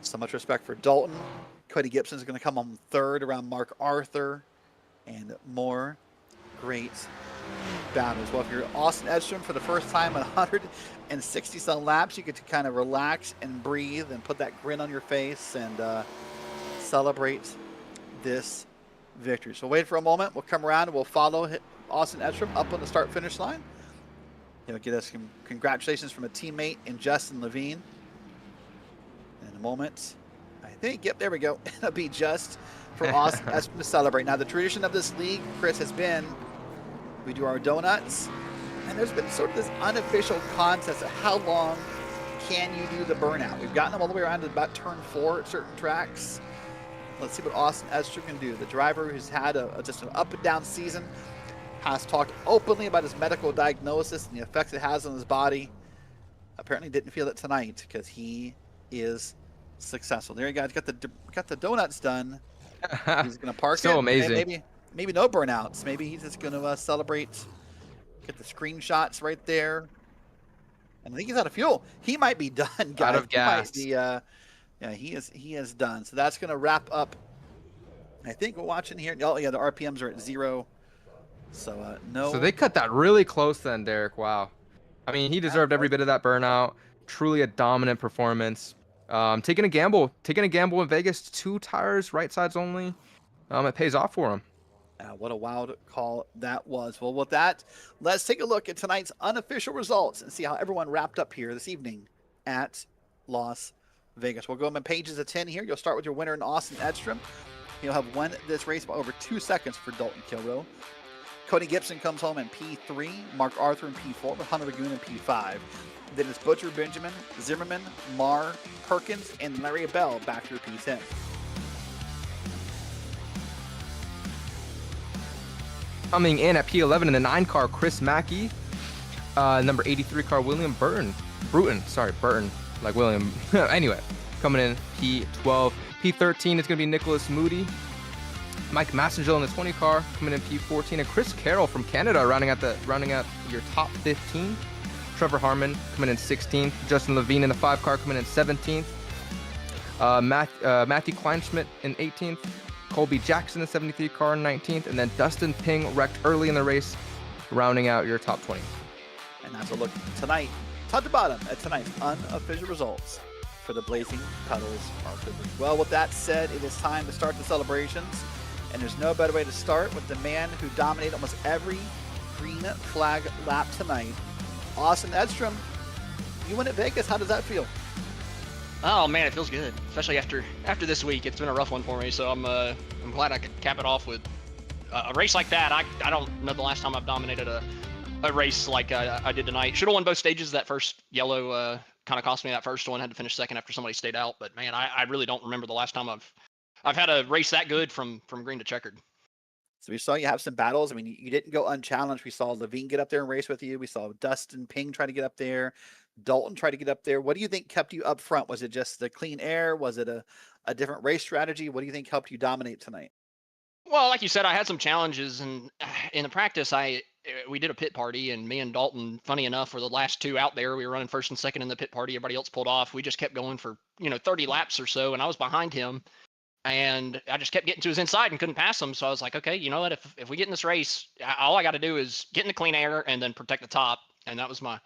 So much respect for Dalton. Cody Gibson's going to come on third around Mark Arthur, and more great battles. Well, if you're Austin Edstrom for the first time in 160 some laps, you get to kind of relax and breathe and put that grin on your face and celebrate this victory. So wait for a moment. We'll come around and we'll follow Austin Edstrom up on the start-finish line. He'll get us some congratulations from a teammate in Justin Levine. In a moment, I think, yep, there we go. It'll be just for Austin Edstrom to celebrate. Now, the tradition of this league, Chris, has been we do our donuts, and there's been sort of this unofficial contest of how long can you do the burnout. We've gotten them all the way around to about turn 4 at certain tracks. Let's see what Austin Edstrom can do. The driver who's had just an up and down season has talked openly about his medical diagnosis and the effects it has on his body. Apparently didn't feel it tonight because he is successful. There you go. Got the donuts done. He's going to park So it. amazing. Maybe no burnouts. Maybe he's just going to celebrate. Get the screenshots right there. And I think he's out of fuel. He might be done, guys. Out of gas. He might be, he is done. So that's going to wrap up. I think we're watching here. Oh yeah, the RPMs are at 0. So no. So they cut that really close then, Derek. Wow. I mean, he deserved every bit of that burnout. Truly a dominant performance. Taking a gamble in Vegas. 2 tires, right sides only. It pays off for him. What a wild call that was. Well, with that, let's take a look at tonight's unofficial results and see how everyone wrapped up here this evening at Las Vegas. We'll go in pages of 10 here. You'll start with your winner in Austin Edstrom. He'll have won this race by over 2 seconds for Dalton Kilrow. Cody Gibson comes home in P3, Mark Arthur in P4, with Hunter Lagoon in P5. Then it's Butcher Benjamin, Zimmerman, Marr, Perkins, and Larry Bell back through P10. Coming in at P11 in the 9 car, Chris Mackey. Number 83 car, William Burton, like William. Anyway, coming in P12. P13 is going to be Nicholas Moody. Mike Massengill in the 20 car, coming in P14. And Chris Carroll from Canada rounding out your top 15. Trevor Harmon coming in 16th. Justin Levine in the 5 car coming in 17th. Matthew Kleinschmidt in 18th. Colby Jackson in the 73 car in 19th. And then Dustin Ping wrecked early in the race, rounding out your top 20. And that's a look tonight, top to bottom, at tonight's unofficial results for the Blazing Pedals ARCA Series. Well, with that said, it is time to start the celebrations. And there's no better way to start with the man who dominated almost every green flag lap tonight. Austin Edstrom, you win at Vegas. How does that feel? Oh man, it feels good, especially after this week. It's been a rough one for me, so I'm glad I could cap it off with a race like that. I don't know the last time I've dominated a race like I did tonight. Should have won both stages. That first yellow kind of cost me that first one. Had to finish second after somebody stayed out. But man, I really don't remember the last time I've had a race that good from green to checkered. So we saw you have some battles. I mean, you didn't go unchallenged. We saw Levine get up there and race with you. We saw Dustin Ping try to get up there. Dalton try to get up there. What do you think kept you up front? Was it just the clean air? Was it a different race strategy? What do you think helped you dominate tonight? Well, like you said, I had some challenges, and in the practice, we did a pit party, and me and Dalton, funny enough, were the last two out there. We were running first and second in the pit party. Everybody else pulled off. We just kept going for 30 laps or so, and I was behind him. And I just kept getting to his inside and couldn't pass him. So I was like, okay, you know what? If we get in this race, all I got to do is get in the clean air and then protect the top. And that was my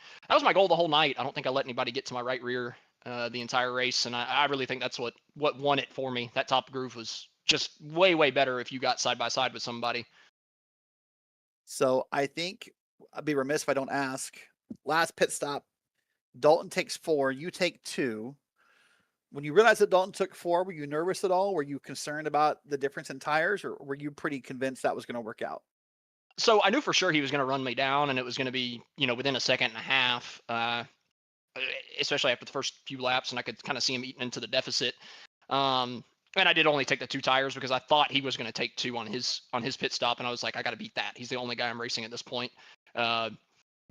goal the whole night. I don't think I let anybody get to my right rear the entire race. And I really think that's what won it for me. That top groove was just way, way better if you got side by side with somebody. So I think I'd be remiss if I don't ask. Last pit stop, Dalton takes 4, you take 2. When you realized that Dalton took 4, were you nervous at all? Were you concerned about the difference in tires, or were you pretty convinced that was going to work out? So I knew for sure he was going to run me down, and it was going to be, within a second and a half, especially after the first few laps, and I could kind of see him eating into the deficit. And I did only take the 2 tires because I thought he was going to take 2 on his pit stop, and I was like, I got to beat that. He's the only guy I'm racing at this point. But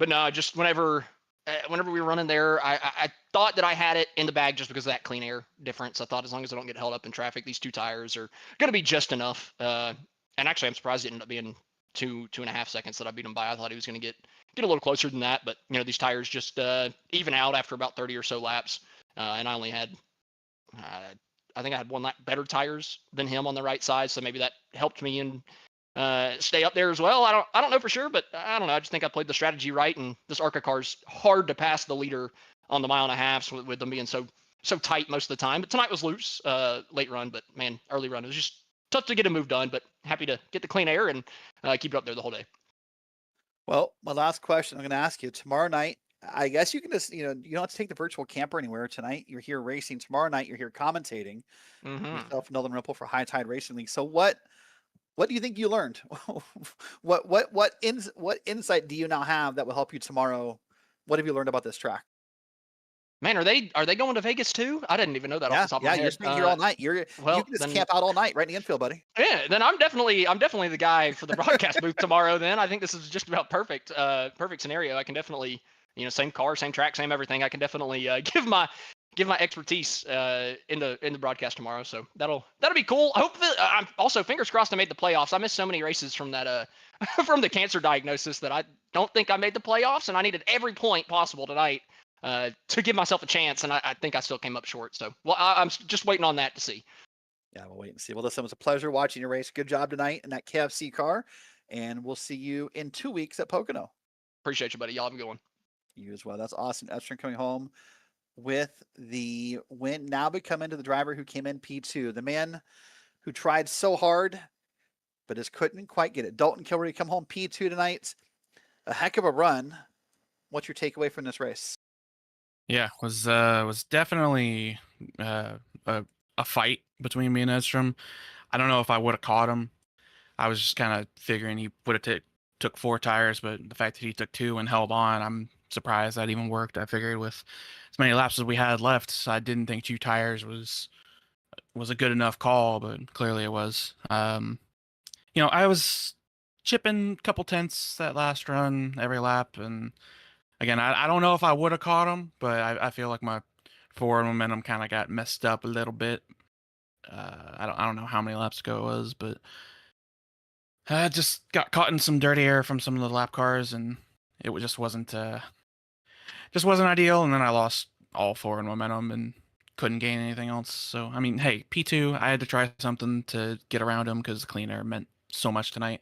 no, just whenever we were running there, I thought that I had it in the bag just because of that clean air difference. I thought as long as I don't get held up in traffic, these 2 tires are going to be just enough. And actually, I'm surprised it ended up being 2.5 seconds that I beat him by. I thought he was going to get a little closer than that. But, these tires just even out after about 30 or so laps. And I only had, I think I had 1 lap better tires than him on the right side. So maybe that helped me and stay up there as well. I don't know for sure, but I don't know. I just think I played the strategy right, and this ARCA car's hard to pass the leader on the 1.5 miles with them being so tight most of the time. But tonight was loose, late run, but man, early run, it was just tough to get a move done, but happy to get the clean air and keep it up there the whole day. Well, my last question I'm going to ask you tomorrow night. I guess you can just, you don't have to take the virtual camper anywhere tonight. You're here racing. Tomorrow night, you're here commentating. Yourself, Northern Ripple for High Tide Racing League. So what do you think you learned? what insight do you now have that will help you tomorrow? What have you learned about this track? Man, are they going to Vegas too? I didn't even know that off the top of my head. You're staying here all night. You can just camp out all night right in the infield, buddy. Yeah, then I'm definitely the guy for the broadcast booth tomorrow. Then I think this is just about perfect scenario. I can definitely, same car, same track, same everything. I can definitely give my expertise in the broadcast tomorrow. So that'll be cool. I hope that I'm also fingers crossed I made the playoffs. I missed so many races from that from the cancer diagnosis that I don't think I made the playoffs, and I needed every point possible tonight to give myself a chance, and I think I still came up short. So I'm just waiting on that to see. Yeah, we'll wait and see. Well, listen, it was a pleasure watching your race. Good job tonight in that KFC car, and we'll see you in 2 weeks at Pocono. Appreciate you, buddy. Y'all have a good one. You as well. That's Austin Edstrom coming home with the win. Now becoming to the driver who came in P2, the man who tried so hard, but just couldn't quite get it. Dalton Kilroy come home P2 tonight. A heck of a run. What's your takeaway from this race? Yeah, was definitely a fight between me and Edstrom. I don't know if I would have caught him. I was just kind of figuring he would have took 4 tires, but the fact that he took 2 and held on, I'm surprised that even worked. I figured with as many laps as we had left, I didn't think 2 tires was a good enough call, but clearly it was. I was chipping a couple tenths that last run every lap, and again, I don't know if I would have caught him, but I feel like my forward momentum kind of got messed up a little bit. I don't know how many laps ago it was, but I just got caught in some dirty air from some of the lap cars, and it just wasn't ideal. And then I lost all forward momentum and couldn't gain anything else. So I mean, hey, P2, I had to try something to get around him because the clean air meant so much tonight.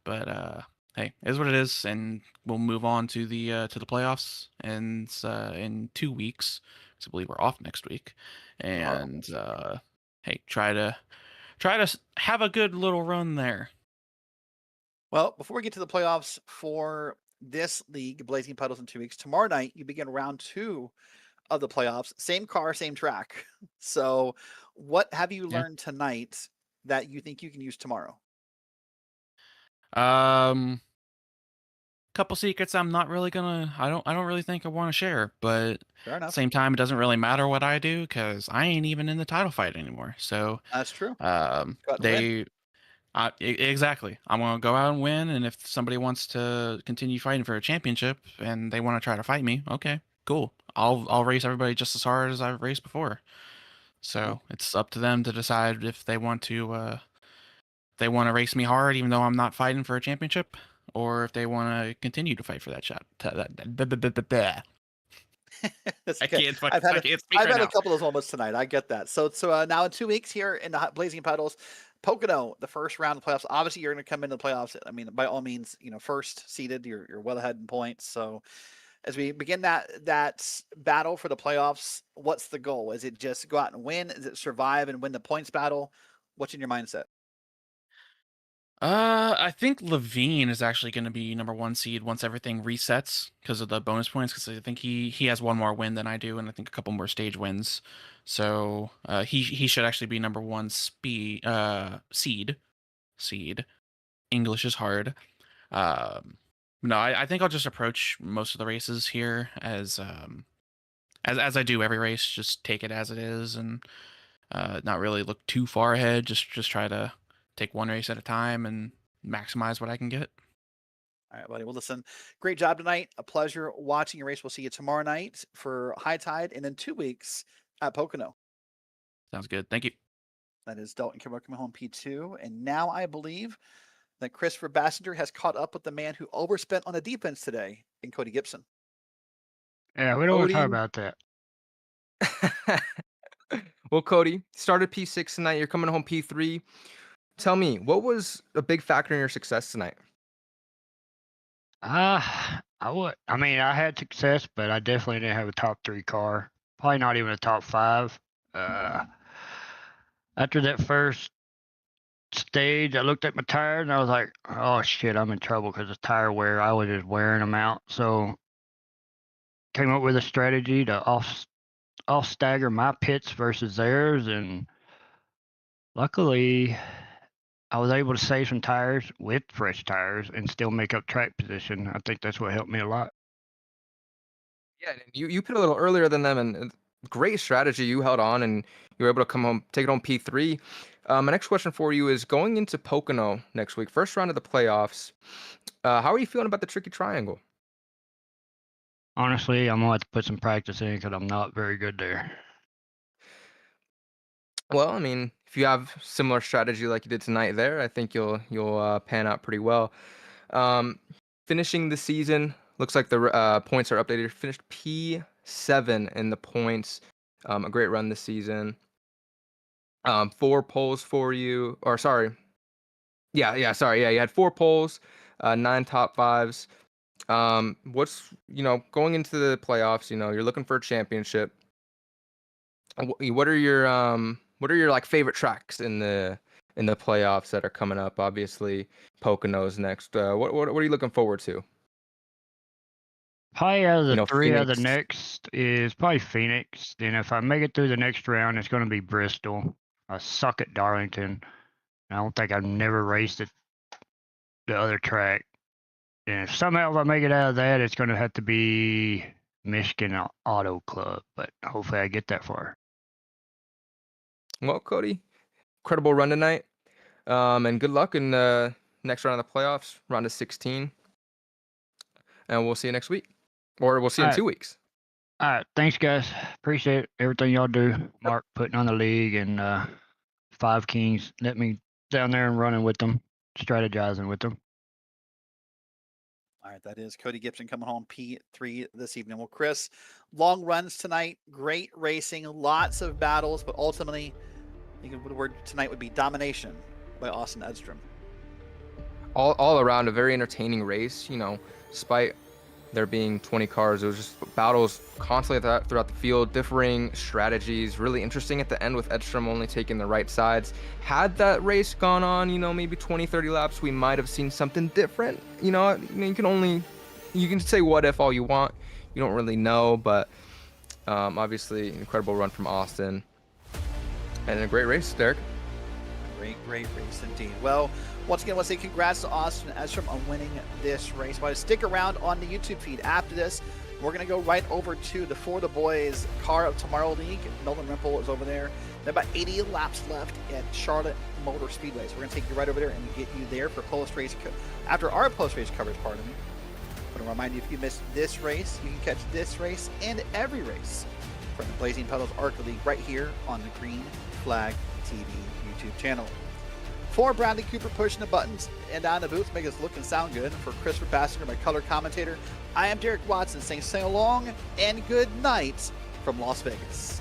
But hey, it is what it is, and we'll move on to the playoffs, and in 2 weeks, because I believe we're off next week, and hey, try to have a good little run there. Well, before we get to the playoffs for this league, Blazing Pedals in 2 weeks, tomorrow night you begin round 2 of the playoffs. Same car, same track. So, what have you learned tonight that you think you can use tomorrow? Couple secrets I'm not really gonna. I don't really think I want to share, but Fair at the enough. same time, it doesn't really matter what I do because I ain't even in the title fight anymore. So That's true. Go out and win. they exactly. I'm gonna go out and win, and if somebody wants to continue fighting for a championship and they want to try to fight me, okay, cool. I'll race everybody just as hard as I've raced before. So it's up to them to decide if they want to race me hard, even though I'm not fighting for a championship, or if they want to continue to fight for that shot. That's I okay. can't speak I've had right a now. couple of those moments tonight. I get that. So now in 2 weeks here in the Blazing Pedals, Pocono, the first round of the playoffs. Obviously, you're going to come into the playoffs. I mean, by all means, first seeded. You're well ahead in points. So as we begin that battle for the playoffs, what's the goal? Is it just go out and win? Is it survive and win the points battle? What's in your mindset? I think Levine is actually going to be number 1 seed once everything resets because of the bonus points. Because I think he has 1 more win than I do, and I think a couple more stage wins. So he should actually be number 1 seed. English is hard. No, I think I'll just approach most of the races here as I do every race. Just take it as it is, and not really look too far ahead. Just try to take 1 race at a time and maximize what I can get. All right, buddy. Well, listen, great job tonight. A pleasure watching your race. We'll see you tomorrow night for High Tide, and in 2 weeks at Pocono. Sounds good. Thank you. That is Dalton Kimbrell coming home P2, and now I believe that Christopher Bassinger has caught up with the man who overspent on the defense today in Cody Gibson. Yeah, we don't want to talk Cody. about that. Well, Cody, started P6 tonight. You're coming home P3. Tell me, what was a big factor in your success tonight? I mean, I had success, but I definitely didn't have a top 3 car. Probably not even a top 5. After that first stage, I looked at my tires and I was like, "Oh shit, I'm in trouble because of tire wear." I was just wearing them out. So, came up with a strategy to off stagger my pits versus theirs, and luckily, I was able to save some tires with fresh tires and still make up track position. I think that's what helped me a lot. Yeah, and you pit a little earlier than them, and great strategy. You held on, and you were able to take it home P3. My next question for you is going into Pocono next week, first round of the playoffs. How are you feeling about the tricky triangle? Honestly, I'm gonna have to put some practice in because I'm not very good there. Well, I mean, if you have similar strategy like you did tonight there, I think you'll pan out pretty well. Finishing the season, looks like the points are updated. Finished P7 in the points. A great run this season. 4 poles for you, or sorry. Yeah, sorry. Yeah, you had 4 poles, 9 top 5s. What's, going into the playoffs, you're looking for a championship. What are your like favorite tracks in the playoffs that are coming up? Obviously, Pocono's next. What are you looking forward to? Probably out of the 3 of the Phoenix. next is probably Phoenix. Then if I make it through the next round, it's going to be Bristol. I suck at Darlington. I don't think I've never raced the other track. And if somehow if I make it out of that, it's going to have to be Michigan Auto Club. But hopefully I get that far. Well, Cody, incredible run tonight. And good luck in the next round of the playoffs, round of 16. And we'll see you next week. Or we'll see you in 2 weeks. All right. Thanks, guys. Appreciate everything y'all do. Mark putting on the league and Five Kings. Let me down there and running with them, strategizing with them. All right, that is Cody Gibson coming home P3 this evening. Well, Chris, long runs tonight, great racing, lots of battles, but ultimately, I think the word tonight would be domination by Austin Edstrom. All around a very entertaining race, you know, despite there being 20 cars, it was just battles constantly throughout the field, differing strategies, really interesting at the end with Edstrom only taking the right sides. Had that race gone on, you know, maybe 20, 30 laps, we might have seen something different. You know, you can say what if all you want. You don't really know, but obviously incredible run from Austin. And a great race, Derek. Great race indeed. Well, once again, I want to say congrats to Austin Edstrom on winning this race. But stick around on the YouTube feed after this. We're going to go right over to the For the Boys Car of Tomorrow League. Melvin Rimple is over there. There are about 80 laps left at Charlotte Motor Speedway. So we're going to take you right over there and get you there for post-race after our post-race coverage, pardon me. I want to remind you, if you missed this race, you can catch this race and every race from the Blazing Pedals ARCA League right here on the Green Flag TV YouTube channel. For Bradley Cooper pushing the buttons and down the booth, make us look and sound good. For Christopher Bassinger, my color commentator, I am Derek Watson saying so long and good night from Las Vegas.